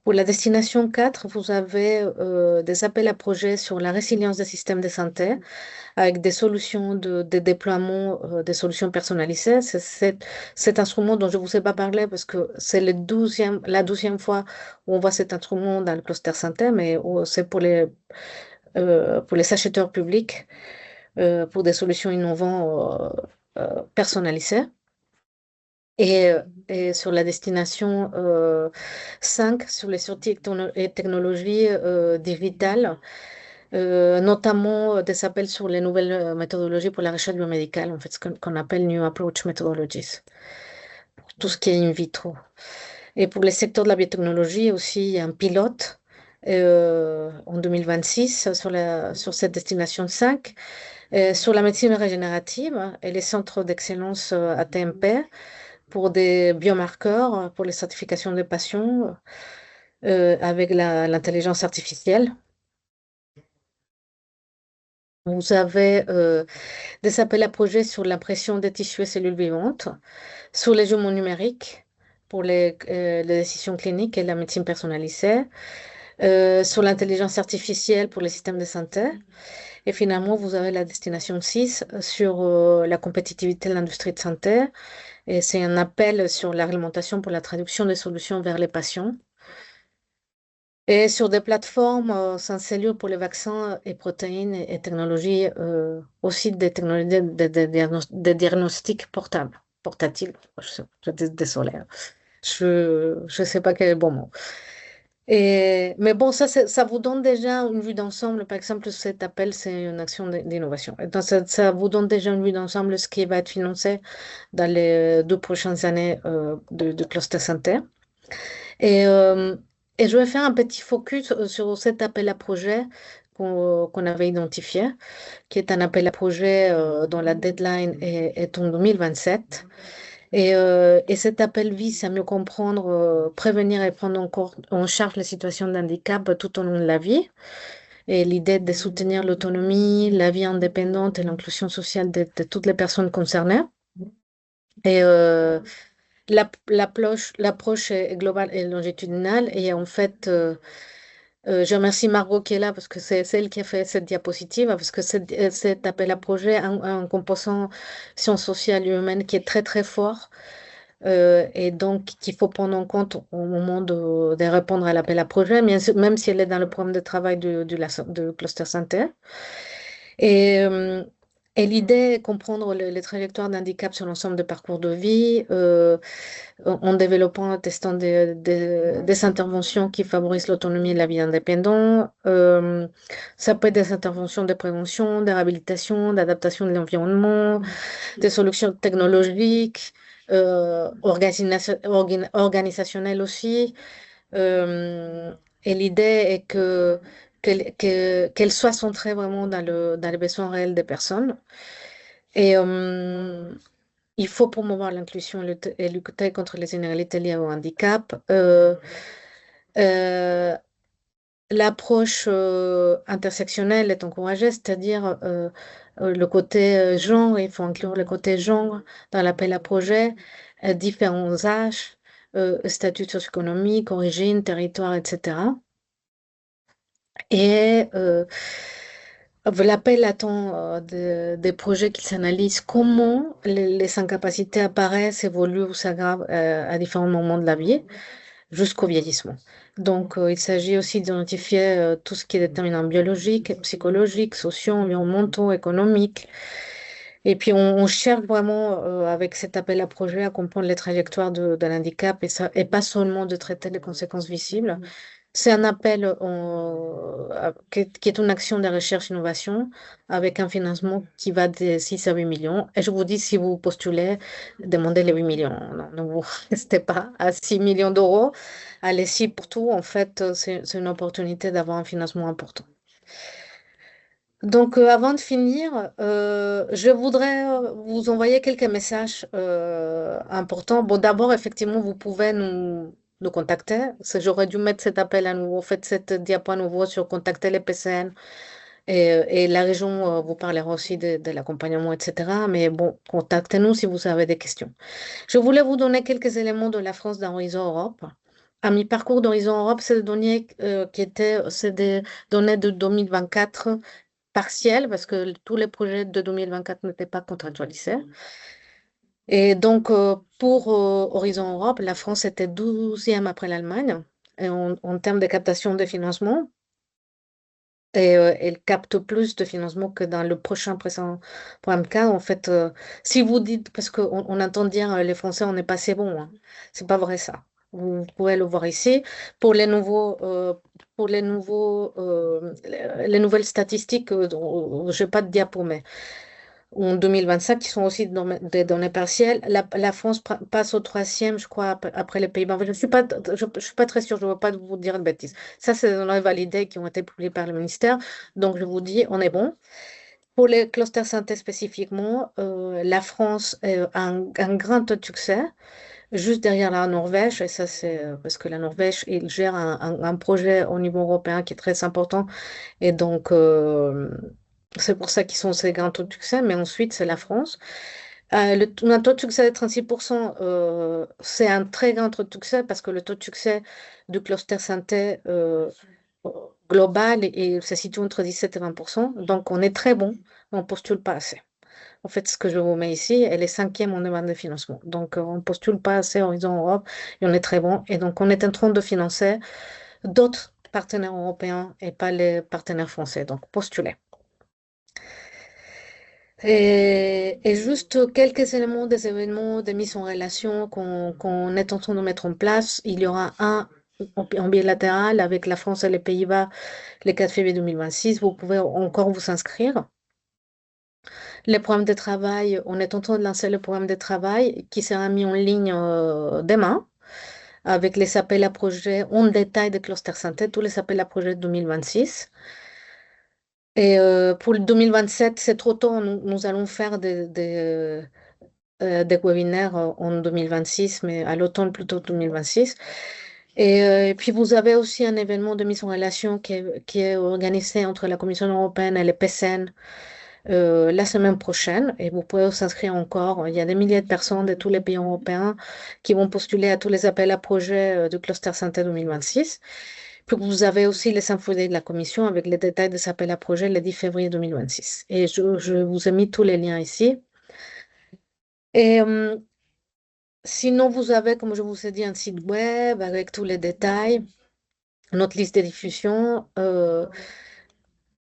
Pour la destination 4, vous avez des appels à projets sur la résilience des systèmes de santé avec des solutions de déploiement, des solutions personnalisées. C'est cet instrument dont je ne vous ai pas parlé parce que c'est la 12e fois où on voit cet instrument dans le cluster santé, mais c'est pour les acheteurs publics, pour des solutions innovantes personnalisées. Et sur la destination 5, sur les sorties et technologies digitales, notamment des appels sur les nouvelles méthodologies pour la recherche biomédicale, en fait, ce qu'on appelle New Approach Methodologies, pour tout ce qui est in vitro. Et pour les secteurs de la biotechnologie aussi, il y a un pilote en 2026 sur cette destination 5, sur la médecine régénérative et les centres d'excellence ATMP pour des biomarqueurs, pour les certifications des patients avec l'intelligence artificielle. Vous avez des appels à projets sur l'impression des tissus et cellules vivantes, sur les jumeaux numériques pour les décisions cliniques et la médecine personnalisée, sur l'intelligence artificielle pour les systèmes de santé. Et finalement, vous avez la destination 6 sur la compétitivité de l'industrie de santé. Et c'est un appel sur la réglementation pour la traduction des solutions vers les patients. Et sur des plateformes sans cellule pour les vaccins et protéines et technologies, aussi des technologies de diagnostic portatiles. Désolée, je ne sais pas quel est le bon mot. Mais bon, ça vous donne déjà une vue d'ensemble. Par exemple, cet appel, c'est une action d'innovation. Et donc, ça vous donne déjà une vue d'ensemble de ce qui va être financé dans les 2 prochaines années de Cluster Center. Et, euh, et je vais faire un petit focus sur cet appel à projet qu'on avait identifié, qui est un appel à projet dont la deadline est en 2027. Et cet appel vise à mieux comprendre, prévenir et prendre en charge les situations de handicap tout au long de la vie. Et l'idée de soutenir l'autonomie, la vie indépendante et l'inclusion sociale de toutes les personnes concernées. Et l'approche est globale et longitudinale. Et en fait, je remercie Margot qui est là parce que c'est elle qui a fait cette diapositive, parce que cet appel à projet a un composant sciences sociales et humaines qui est très très fort et donc qu'il faut prendre en compte au moment de répondre à l'appel à projet, même si elle est dans le programme de travail de Cluster Center. Et, euh, et l'idée est comprendre les trajectoires d'handicap sur l'ensemble des parcours de vie, en développant, en testant des interventions qui favorisent l'autonomie et la vie indépendante. Ça peut être des interventions de prévention, de réhabilitation, d'adaptation de l'environnement, des solutions technologiques, organisationnelles aussi. Euh, et l'idée est qu'elle soit centrée vraiment dans les besoins réels des personnes. Et il faut promouvoir l'inclusion et lutter contre les inégalités liées au handicap. Euh, L'approche intersectionnelle est encouragée, c'est-à-dire le côté genre, il faut inclure le côté genre dans l'appel à projet, différents âges, statut socio-économique, origine, territoire, etc. Et l'appel attend des projets qui s'analysent comment les incapacités apparaissent, évoluent ou s'aggravent à différents moments de la vie jusqu'au vieillissement. Donc, il s'agit aussi d'identifier tout ce qui est déterminant biologique, psychologique, sociaux, environnementaux, économiques. Et puis, on cherche vraiment, avec cet appel à projet, à comprendre les trajectoires de l'handicap et pas seulement de traiter les conséquences visibles. C'est un appel qui est une action de recherche-innovation avec un financement qui va de 6 à 8 millions. Et je vous dis, si vous postulez, demandez les 8 millions. Non, ne vous restez pas à 6 millions d'euros. Allez-y pour tout. En fait, c'est une opportunité d'avoir un financement important. Donc, avant de finir, je voudrais vous envoyer quelques messages importants. Bon, d'abord, effectivement, vous pouvez nous contacter. J'aurais dû mettre cet appel à nouveau, faites cette diapo à nouveau sur contacter les PCN. Et la région vous parlera aussi de l'accompagnement, etc. Mais bon, contactez-nous si vous avez des questions. Je voulais vous donner quelques éléments de la France d'Horizon Europe. À mi-parcours d'Horizon Europe, c'est des données de 2024 partielles, parce que tous les projets de 2024 n'étaient pas contractualisés. Et donc, pour Horizon Europe, la France était 12e après l'Allemagne en termes de captation de financement. Et elle capte plus de financement que dans le prochain présent programme K. En fait, si vous dites, parce qu'on entend dire les Français, on n'est pas assez bons, hein. C'est pas vrai ça. Vous pouvez le voir ici. Pour les nouvelles statistiques, je n'ai pas de diapo, mais en 2025, qui sont aussi des données partielles. La France passe au troisième, je crois, après les Pays-Bas. Je ne suis pas, je suis pas très sûre, je ne veux pas vous dire de bêtises. Ça, c'est des données validées qui ont été publiées par le ministère. Donc, je vous dis, on est bon. Pour les clusters synthèse spécifiquement, la France a un grand taux de succès, juste derrière la Norvège. Et ça, c'est parce que la Norvège, il gère un projet au niveau européen qui est très important. Et donc, c'est pour ça qu'ils sont ces grands taux de succès. Mais ensuite, c'est la France. Un taux de succès de 36%, c'est un très grand taux de succès parce que le taux de succès du cluster santé global se situe entre 17 et 20%. Donc, on est très bon, mais on ne postule pas assez. En fait, ce que je vous mets ici, elle est cinquième en demande de financement. Donc, on ne postule pas assez Horizon Europe et on est très bon. Et donc, on est en train de financer d'autres partenaires européens et pas les partenaires français. Donc, postulez. Et juste quelques éléments des événements, des mises en relation qu'on est en train de mettre en place. Il y aura en bilatéral avec la France et les Pays-Bas le 4 février 2026, vous pouvez encore vous inscrire. Les programmes de travail, on est en train de lancer le programme de travail qui sera mis en ligne demain avec les appels à projets en détail de Cluster Santé, tous les appels à projets de 2026. Et pour le 2027, c'est trop tôt, nous allons faire des webinaires en 2026, mais à l'automne plutôt 2026. Et puis vous avez aussi un événement de mise en relation qui est organisé entre la Commission européenne et les PCN la semaine prochaine. Et vous pouvez vous inscrire encore. Il y a des milliers de personnes de tous les pays européens qui vont postuler à tous les appels à projets du Cluster Santé 2026. Puis vous avez aussi les infos de la Commission avec les détails des appels à projets le 10 février 2026. Et je vous ai mis tous les liens ici. Et sinon, vous avez, comme je vous ai dit, un site web avec tous les détails, notre liste de diffusion.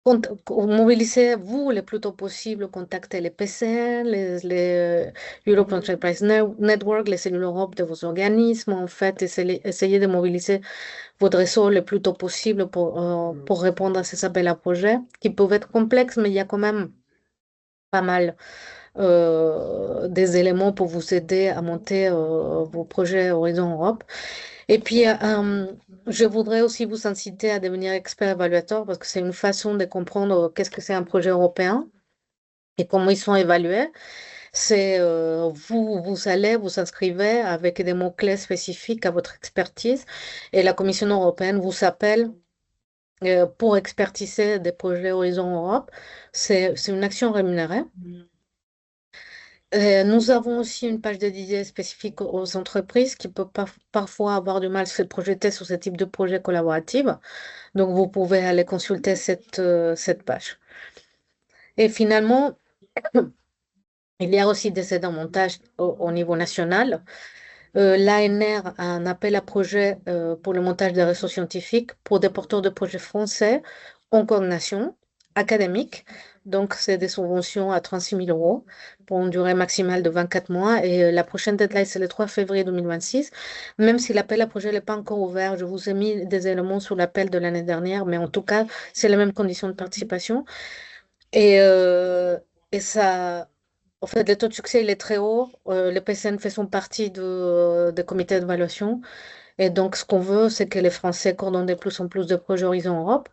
Mobilisez-vous le plus tôt possible, contactez les PCN, les Europe Enterprise Network, les cellules Europe de vos organismes. En fait, essayez de mobiliser votre réseau le plus tôt possible pour répondre à ces appels à projets qui peuvent être complexes, mais il y a quand même pas mal des éléments pour vous aider à monter vos projets Horizon Europe. Et puis, je voudrais aussi vous inciter à devenir expert évaluateur parce que c'est une façon de comprendre qu'est-ce que c'est un projet européen et comment ils sont évalués. C'est vous allez vous inscrivez avec des mots-clés spécifiques à votre expertise et la Commission européenne vous appelle pour expertiser des projets Horizon Europe. C'est une action rémunérée. Nous avons aussi une page dédiée spécifique aux entreprises qui peuvent parfois avoir du mal à se projeter sur ce type de projet collaboratif. Donc, vous pouvez aller consulter cette page. Et finalement, il y a aussi des aides en montage au niveau national. L'ANR a un appel à projet pour le montage des réseaux scientifiques pour des porteurs de projets français en coordination académique. Donc, c'est des subventions à 36 000 euros pour une durée maximale de 24 mois. Et la prochaine deadline, c'est le 3 février 2026. Même si l'appel à projet n'est pas encore ouvert, je vous ai mis des éléments sur l'appel de l'année dernière, mais en tout cas, c'est les mêmes conditions de participation. Et ça, en fait, le taux de succès, il est très haut. Le PCN fait son partie des comités d'évaluation. Et donc, ce qu'on veut, c'est que les Français coordonnent de plus en plus de projets Horizon Europe.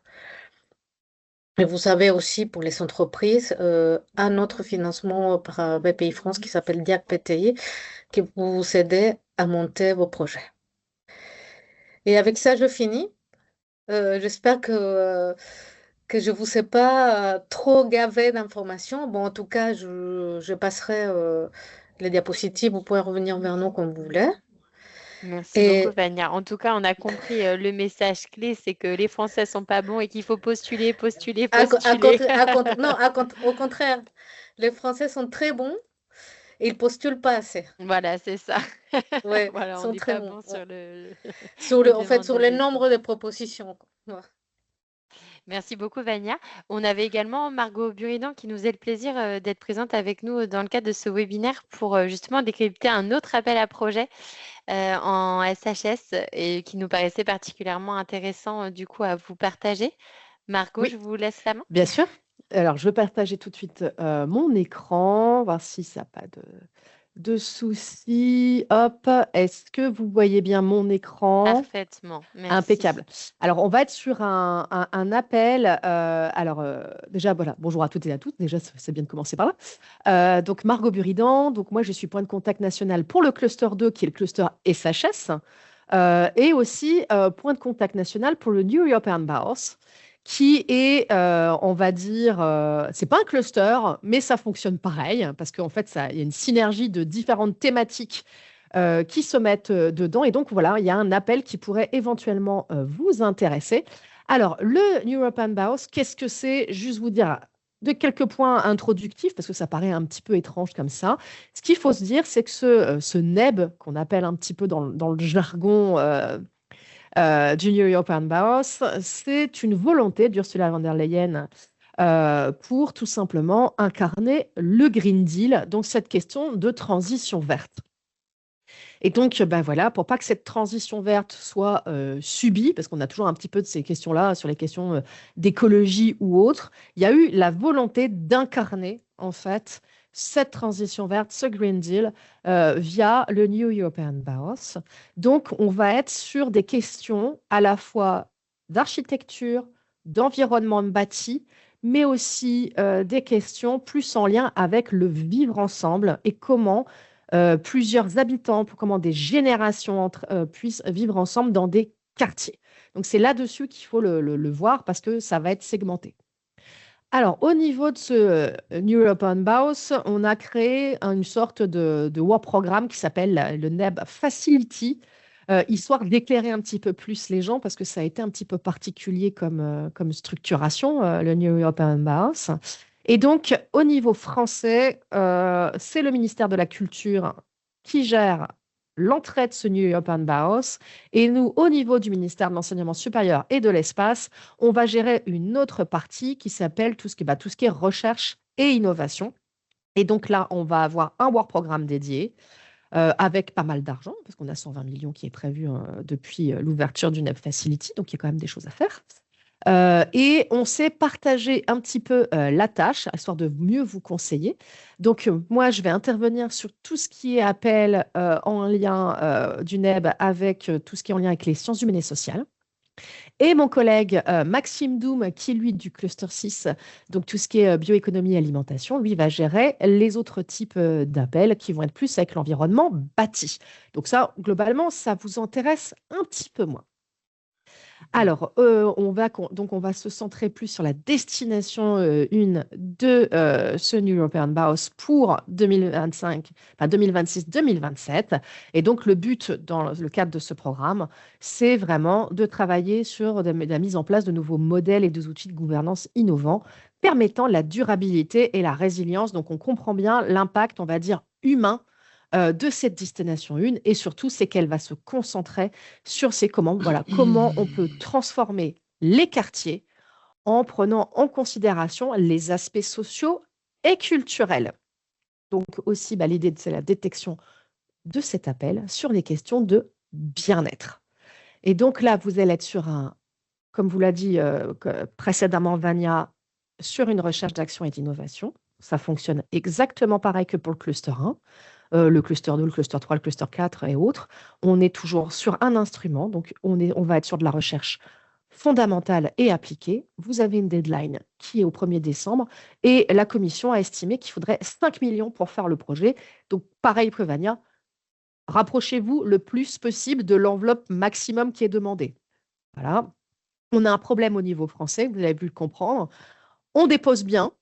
Et vous savez aussi, pour les entreprises, un autre financement par BPI France qui s'appelle DIAC PTI, qui peut vous aider à monter vos projets. Et avec ça, je finis. J'espère que je ne vous ai pas trop gavé d'informations. Bon, en tout cas, je passerai les diapositives. Vous pouvez revenir vers nous quand vous voulez. Merci beaucoup, Vania. En tout cas, on a compris le message clé, c'est que les Français sont pas bons et qu'il faut postuler, postuler, postuler. Non, au contraire, les Français sont très bons et ils postulent pas assez. Voilà, c'est ça. Ouais, Voilà, ils on sont n'est très pas bons. bon sur le. En fait, sur le nombre de propositions. Ouais. Merci beaucoup, Vania. On avait également Margot Buridan qui nous faisait le plaisir d'être présente avec nous dans le cadre de ce webinaire pour justement décrypter un autre appel à projet en SHS et qui nous paraissait particulièrement intéressant du coup à vous partager. Margot, Oui, je vous laisse la main. bien sûr. Alors, je vais partager tout de suite mon écran, voir si ça n'a pas de soucis. Hop, est-ce que vous voyez bien mon écran? Parfaitement, merci. Impeccable. Alors, on va être sur un appel. Déjà, voilà, bonjour à toutes et à tous. Déjà, c'est bien de commencer par là. Donc, Margot Buridan. Donc, moi, je suis point de contact national pour le cluster 2, qui est le cluster SHS, et aussi point de contact national pour le New European Bauhaus, qui est, on va dire, c'est pas un cluster, mais ça fonctionne pareil, parce qu'en fait, il y a une synergie de différentes thématiques qui se mettent dedans. Et donc, voilà, il y a un appel qui pourrait éventuellement vous intéresser. Alors, le New European Bauhaus, qu'est-ce que c'est? Juste vous dire de quelques points introductifs, parce que ça paraît un petit peu étrange comme ça. Ce qu'il faut se dire, c'est que ce NEB, qu'on appelle un petit peu dans le jargon du New European Bauhaus, c'est une volonté d'Ursula von der Leyen pour tout simplement incarner le Green Deal, donc cette question de transition verte. Et donc, ben voilà, pour pas que cette transition verte soit subie, parce qu'on a toujours un petit peu de ces questions-là sur les questions d'écologie ou autres, il y a eu la volonté d'incarner, en fait, cette transition verte, ce Green Deal, via le New European Bauhaus. Donc, on va être sur des questions à la fois d'architecture, d'environnement bâti, mais aussi des questions plus en lien avec le vivre ensemble et comment plusieurs habitants, comment des générations puissent vivre ensemble dans des quartiers. Donc, c'est là-dessus qu'il faut le voir parce que ça va être segmenté. Alors, au niveau de ce New European Bauhaus, on a créé une sorte de work programme qui s'appelle le NEB Facility, histoire d'éclairer un petit peu plus les gens parce que ça a été un petit peu particulier comme structuration, le New European Bauhaus. Et donc, au niveau français, c'est le ministère de la Culture qui gère l'entrée de ce New European Bauhaus. Et nous, au niveau du ministère de l'Enseignement supérieur et de l'Espace, on va gérer une autre partie qui s'appelle tout ce qui est recherche et innovation. Et donc là, on va avoir un work programme dédié avec pas mal d'argent, parce qu'on a 120 millions qui est prévu depuis l'ouverture du NEB Facility, donc il y a quand même des choses à faire. Et on s'est partagé un petit peu la tâche, histoire de mieux vous conseiller. Donc, moi, je vais intervenir sur tout ce qui est appel en lien du NEB avec tout ce qui est en lien avec les sciences humaines et sociales. Et mon collègue Maxime Doum, qui est lui du cluster 6, donc tout ce qui est bioéconomie et alimentation, lui va gérer les autres types d'appels qui vont être plus avec l'environnement bâti. Donc ça, globalement, ça vous intéresse un petit peu moins. Alors, donc on va se centrer plus sur la destination 1 de ce New European Bauhaus pour 2025, enfin 2026-2027. Et donc, le but dans le cadre de ce programme, c'est vraiment de travailler sur la mise en place de nouveaux modèles et des outils de gouvernance innovants permettant la durabilité et la résilience. Donc, on comprend bien l'impact, on va dire, humain de cette destination 1 et surtout, c'est qu'elle va se concentrer sur comment on peut transformer les quartiers en prenant en considération les aspects sociaux et culturels. Donc aussi, l'idée, c'est la détection de cet appel sur les questions de bien-être. Et donc là, vous allez être sur comme vous l'a dit précédemment Vania, sur une recherche d'action et d'innovation. Ça fonctionne exactement pareil que pour le cluster 1. Le cluster 2, le cluster 3, le cluster 4 et autres. On est toujours sur un instrument, donc on va être sur de la recherche fondamentale et appliquée. Vous avez une deadline qui est au 1er décembre et la commission a estimé qu'il faudrait 5 millions pour faire le projet. Donc, pareil, Prévania, rapprochez-vous le plus possible de l'enveloppe maximum qui est demandée. Voilà. On a un problème au niveau français, vous avez pu le comprendre. On dépose bien,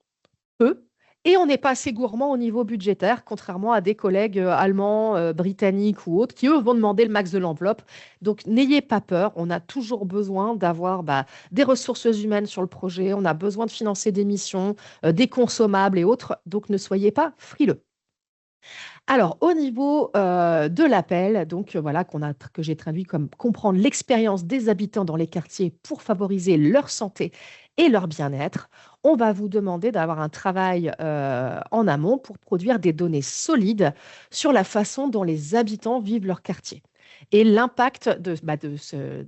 peu, et on n'est pas assez gourmand au niveau budgétaire, contrairement à des collègues allemands, britanniques ou autres, qui, eux, vont demander le max de l'enveloppe. Donc, n'ayez pas peur. On a toujours besoin d'avoir des ressources humaines sur le projet. On a besoin de financer des missions, des consommables et autres. Donc, ne soyez pas frileux. Alors, au niveau de l'appel, donc voilà, que j'ai traduit comme comprendre l'expérience des habitants dans les quartiers pour favoriser leur santé et leur bien-être, on va vous demander d'avoir un travail en amont pour produire des données solides sur la façon dont les habitants vivent leur quartier et l'impact de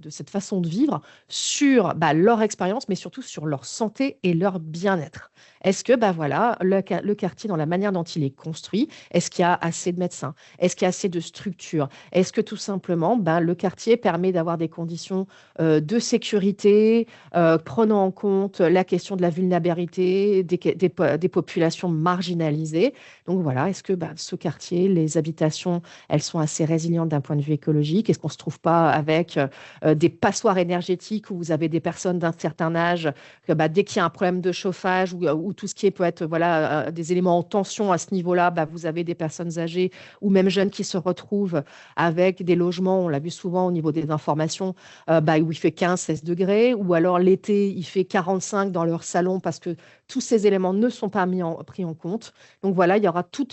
cette façon de vivre sur leur expérience, mais surtout sur leur santé et leur bien-être. Est-ce que le quartier, dans la manière dont il est construit, est-ce qu'il y a assez de médecins? Est-ce qu'il y a assez de structures? Est-ce que tout simplement, le quartier permet d'avoir des conditions de sécurité, prenant en compte la question de la vulnérabilité des populations marginalisées? Donc voilà, est-ce que ce quartier, les habitations, elles sont assez résilientes d'un point de vue écologique? Est-ce qu'on ne se trouve pas avec des passoires énergétiques où vous avez des personnes d'un certain âge, que dès qu'il y a un problème de chauffage ou tout ce qui peut être des éléments en tension à ce niveau-là, vous avez des personnes âgées ou même jeunes qui se retrouvent avec des logements, on l'a vu souvent au niveau des informations, où il fait 15-16 degrés, ou alors l'été, il fait 45 dans leur salon parce que tous ces éléments ne sont pas pris en compte. Donc voilà, il y aura tout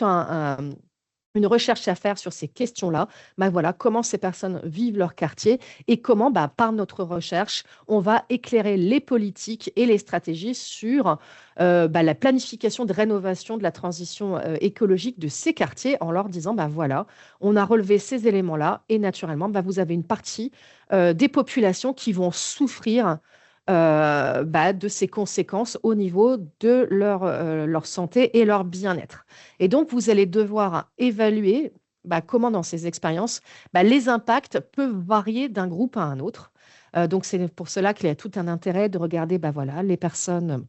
une recherche à faire sur ces questions-là. Ben voilà, comment ces personnes vivent leur quartier et comment, par notre recherche, on va éclairer les politiques et les stratégies sur la planification de rénovation de la transition écologique de ces quartiers en leur disant, voilà, on a relevé ces éléments-là et naturellement, vous avez une partie des populations qui vont souffrir de ces conséquences au niveau de leur santé et leur bien-être. Et donc, vous allez devoir évaluer comment dans ces expériences, les impacts peuvent varier d'un groupe à un autre. Donc, c'est pour cela qu'il y a tout un intérêt de regarder voilà, les personnes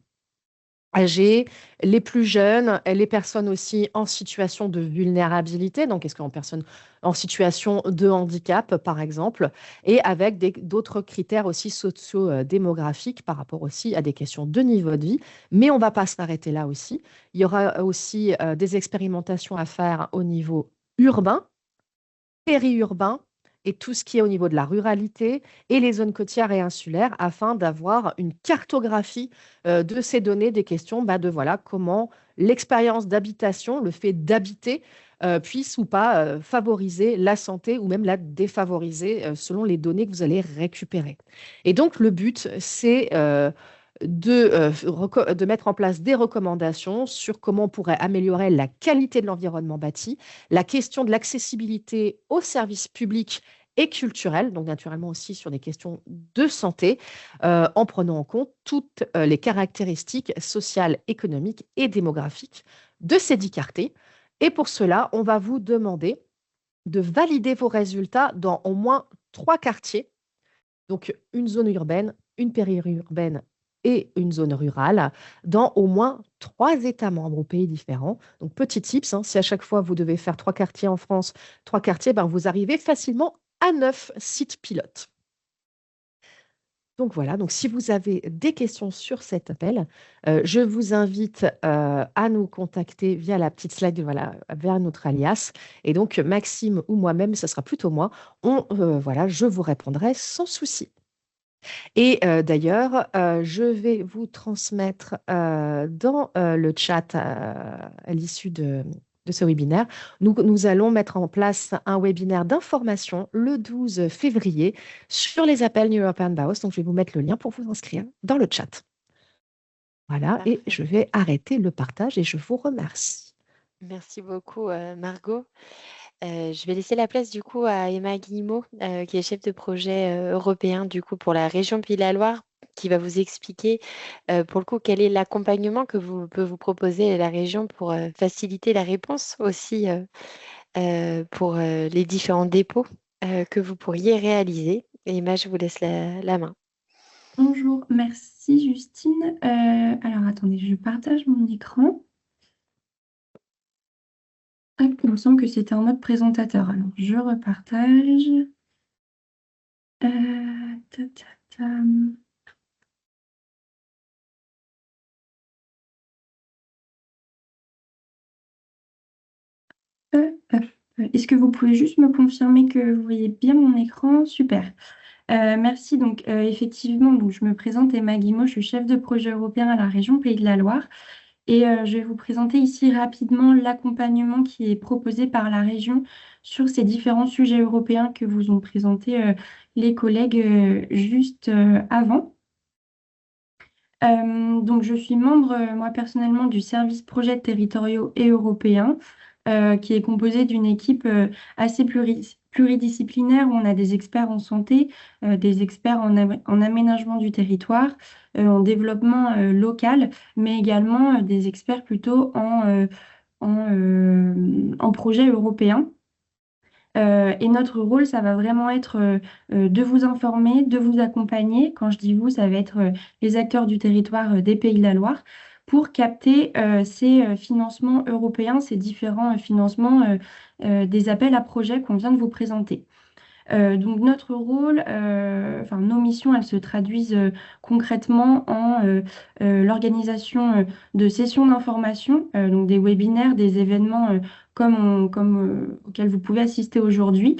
âgées, les plus jeunes, et les personnes aussi en situation de vulnérabilité, donc est-ce qu'en personnes en situation de handicap, par exemple, et avec d'autres critères aussi socio-démographiques par rapport aussi à des questions de niveau de vie. Mais on ne va pas s'arrêter là aussi. Il y aura aussi des expérimentations à faire au niveau urbain, périurbain et tout ce qui est au niveau de la ruralité et les zones côtières et insulaires afin d'avoir une cartographie de ces données, des questions de voilà comment l'expérience d'habitation, le fait d'habiter, puisse ou pas favoriser la santé ou même la défavoriser selon les données que vous allez récupérer. Et donc le but, c'est de mettre en place des recommandations sur comment on pourrait améliorer la qualité de l'environnement bâti, la question de l'accessibilité aux services publics et culturels, donc naturellement aussi sur des questions de santé, en prenant en compte toutes les caractéristiques sociales, économiques et démographiques de ces 10 quartiers. Et pour cela, on va vous demander de valider vos résultats dans au moins 3 quartiers, donc une zone urbaine, une périurbaine et une zone rurale, dans au moins 3 États membres ou pays différents. Donc, petit tips, si à chaque fois vous devez faire 3 quartiers en France, 3 quartiers, vous arrivez facilement à 9 sites pilotes. Donc voilà, donc si vous avez des questions sur cet appel, je vous invite à nous contacter via la petite slide vers notre alias. Et donc Maxime ou moi-même, ce sera plutôt moi, je vous répondrai sans souci. Et d'ailleurs, je vais vous transmettre dans le chat à l'issue de ce webinaire, nous allons mettre en place un webinaire d'information le 12 février sur les appels New European Baos. Donc, je vais vous mettre le lien pour vous inscrire dans le chat. Voilà, et je vais arrêter le partage et je vous remercie. Merci beaucoup, Margot. Je vais laisser la place du coup à Emma Guillemot, qui est chef de projet européen du coup pour la région Pays de la Loire, qui va vous expliquer pour le coup quel est l'accompagnement que peut vous proposer la région pour faciliter la réponse aussi pour les différents dépôts que vous pourriez réaliser. Et Emma, je vous laisse la main. Bonjour, merci Justine. Alors attendez, je partage mon écran. Hop, il me semble que c'était en mode présentateur. Alors, je repartage. Ta, ta, ta. Est-ce que vous pouvez juste me confirmer que vous voyez bien mon écran? Super. Merci. Donc, effectivement, donc, je me présente Emma Guillemot, je suis chef de projet européen à la région Pays de la Loire. Et je vais vous présenter ici rapidement l'accompagnement qui est proposé par la région sur ces différents sujets européens que vous ont présentés les collègues juste avant. Donc, je suis membre, moi personnellement, du service projets territoriaux et européens, qui est composé d'une équipe assez pluridisciplinaire où on a des experts en santé, des experts en aménagement du territoire, en développement local, mais également des experts plutôt en projets européens. Et notre rôle, ça va vraiment être de vous informer, de vous accompagner. Quand je dis vous, ça va être les acteurs du territoire des Pays de la Loire pour capter ces financements européens, ces différents financements des appels à projets qu'on vient de vous présenter. Donc notre rôle, nos missions, elles se traduisent concrètement en l'organisation de sessions d'information, donc des webinaires, des événements comme auxquels vous pouvez assister aujourd'hui,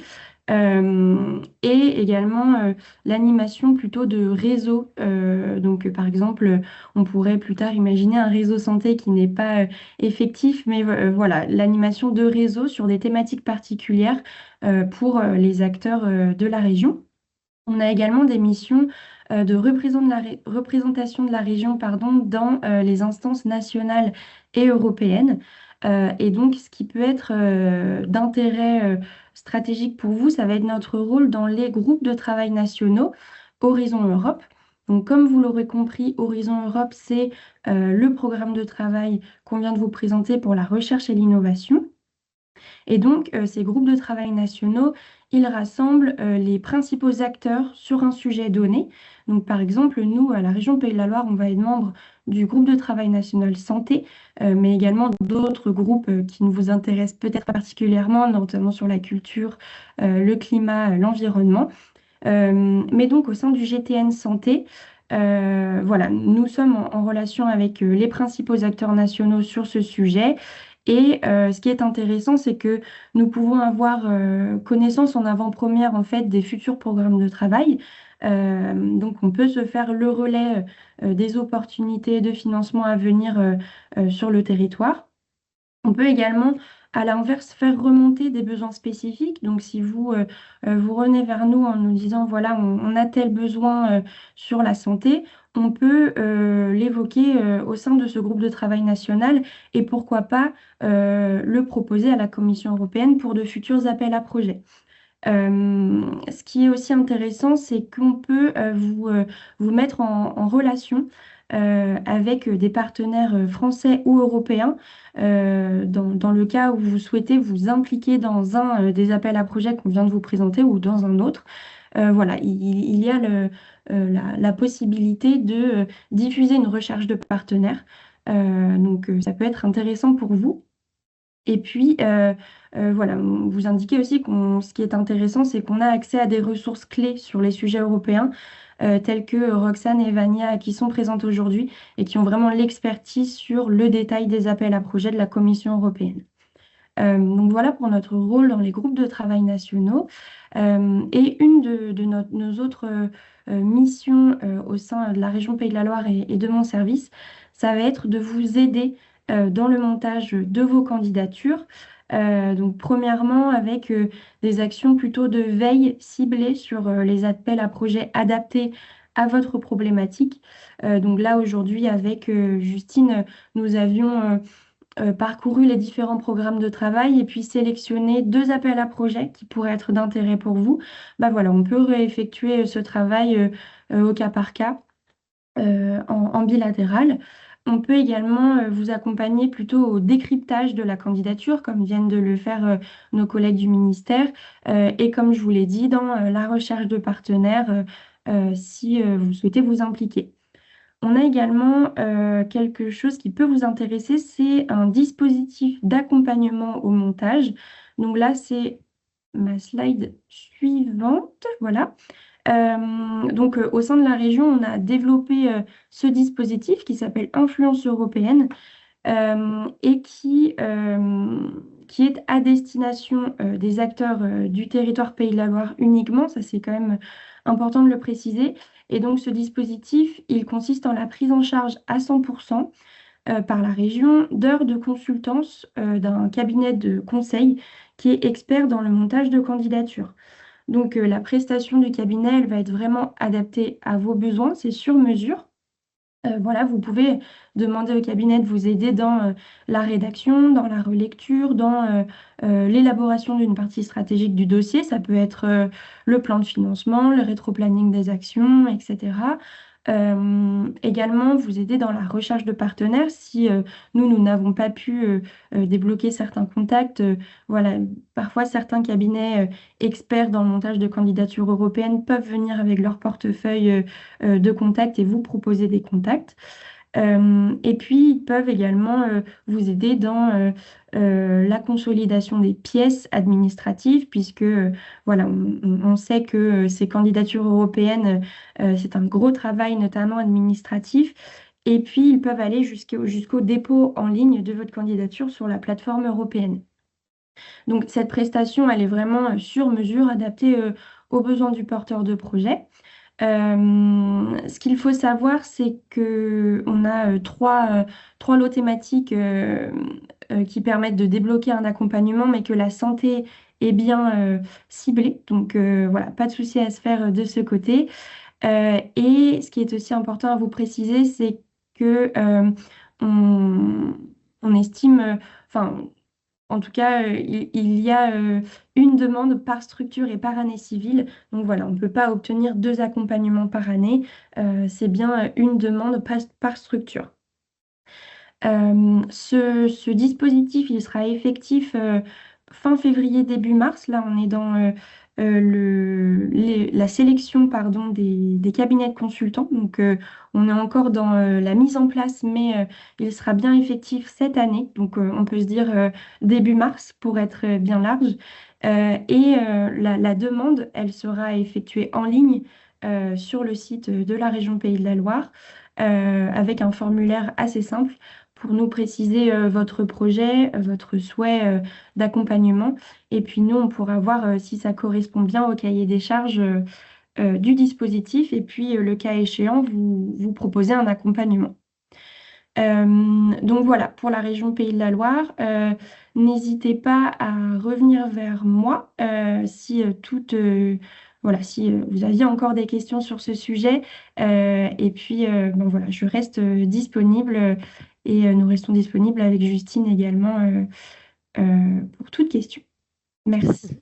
Et également l'animation plutôt de réseaux. Donc, par exemple, on pourrait plus tard imaginer un réseau santé qui n'est pas effectif, mais voilà, l'animation de réseaux sur des thématiques particulières pour les acteurs de la région. On a également des missions de représentation de la région, pardon, dans les instances nationales et européennes. Et donc, ce qui peut être d'intérêt stratégique pour vous, ça va être notre rôle dans les groupes de travail nationaux Horizon Europe. Donc, comme vous l'aurez compris, Horizon Europe, c'est le programme de travail qu'on vient de vous présenter pour la recherche et l'innovation. Et donc, ces groupes de travail nationaux, ils rassemblent les principaux acteurs sur un sujet donné. Donc, par exemple, nous, à la région Pays de la Loire, on va être membre du groupe de travail national santé, mais également d'autres groupes qui nous vous intéressent peut-être particulièrement, notamment sur la culture, le climat, l'environnement. Mais donc, au sein du GTN Santé, voilà, nous sommes en relation avec les principaux acteurs nationaux sur ce sujet. Et ce qui est intéressant, c'est que nous pouvons avoir connaissance en avant-première en fait des futurs programmes de travail. Donc, on peut se faire le relais des opportunités de financement à venir sur le territoire. On peut également, à l'inverse, faire remonter des besoins spécifiques. Donc, si vous revenez vers nous en nous disant, voilà, on a tel besoin sur la santé, on peut l'évoquer au sein de ce groupe de travail national et pourquoi pas le proposer à la Commission européenne pour de futurs appels à projets. Ce qui est aussi intéressant, c'est qu'on peut vous mettre en relation avec des partenaires français ou européens dans le cas où vous souhaitez vous impliquer dans un des appels à projets qu'on vient de vous présenter ou dans un autre. Voilà, il y a la possibilité de diffuser une recherche de partenaires. Donc, ça peut être intéressant pour vous. Et puis, voilà, vous indiquez aussi ce qui est intéressant, c'est qu'on a accès à des ressources clés sur les sujets européens, telles que Roxane et Vania, qui sont présentes aujourd'hui et qui ont vraiment l'expertise sur le détail des appels à projets de la Commission européenne. Donc voilà pour notre rôle dans les groupes de travail nationaux. Et une de nos autres missions au sein de la région Pays de la Loire et de mon service, ça va être de vous aider dans le montage de vos candidatures. Donc premièrement avec des actions plutôt de veille ciblées sur les appels à projets adaptés à votre problématique. Donc là aujourd'hui avec Justine, nous avions parcouru les différents programmes de travail et puis sélectionné 2 appels à projets qui pourraient être d'intérêt pour vous. Bah voilà, on peut réeffectuer ce travail au cas par cas en bilatéral. On peut également vous accompagner plutôt au décryptage de la candidature, comme viennent de le faire nos collègues du ministère, et comme je vous l'ai dit, dans la recherche de partenaires, si vous souhaitez vous impliquer. On a également quelque chose qui peut vous intéresser, c'est un dispositif d'accompagnement au montage. Donc là, c'est ma slide suivante. Voilà. Donc, au sein de la région, on a développé ce dispositif qui s'appelle Influence européenne et qui est à destination des acteurs du territoire Pays de la Loire uniquement. Ça, c'est quand même important de le préciser. Et donc, ce dispositif, il consiste en la prise en charge à 100% par la région d'heures de consultance d'un cabinet de conseil qui est expert dans le montage de candidatures. Donc, la prestation du cabinet, elle va être vraiment adaptée à vos besoins, c'est sur mesure. Voilà, vous pouvez demander au cabinet de vous aider dans la rédaction, dans la relecture, dans l'élaboration d'une partie stratégique du dossier. Ça peut être le plan de financement, le rétro-planning des actions, etc. Également, vous aider dans la recherche de partenaires si nous n'avons pas pu débloquer certains contacts. Voilà, parfois, certains cabinets experts dans le montage de candidatures européennes peuvent venir avec leur portefeuille de contacts et vous proposer des contacts. Et puis, ils peuvent également vous aider dans la consolidation des pièces administratives, puisque voilà, on sait que ces candidatures européennes, c'est un gros travail, notamment administratif. Et puis, ils peuvent aller jusqu'au dépôt en ligne de votre candidature sur la plateforme européenne. Donc, cette prestation, elle est vraiment sur mesure, adaptée aux besoins du porteur de projet. Ce qu'il faut savoir, c'est qu'on a trois lots thématiques qui permettent de débloquer un accompagnement, mais que la santé est bien ciblée. Donc voilà, pas de souci à se faire de ce côté. Et ce qui est aussi important à vous préciser, c'est que on, on estime, enfin, en tout cas, il y a une demande par structure et par année civile. Donc voilà, on ne peut pas obtenir 2 accompagnements par année. C'est bien une demande par structure. Ce dispositif, il sera effectif fin février, début mars. Là, on est dans la sélection, pardon, des cabinets de consultants. Donc, on est encore dans la mise en place, mais il sera bien effectif cette année. Donc, on peut se dire début mars pour être bien large. La demande, elle sera effectuée en ligne sur le site de la région Pays de la Loire avec un formulaire assez simple pour nous préciser votre projet, votre souhait d'accompagnement. Et puis nous, on pourra voir si ça correspond bien au cahier des charges du dispositif. Et puis, le cas échéant, vous proposer un accompagnement. Donc voilà, pour la région Pays de la Loire, n'hésitez pas à revenir vers moi si voilà, si vous aviez encore des questions sur ce sujet. Et puis, bon, voilà, je reste disponible et nous restons disponibles avec Justine également pour toute question. Merci.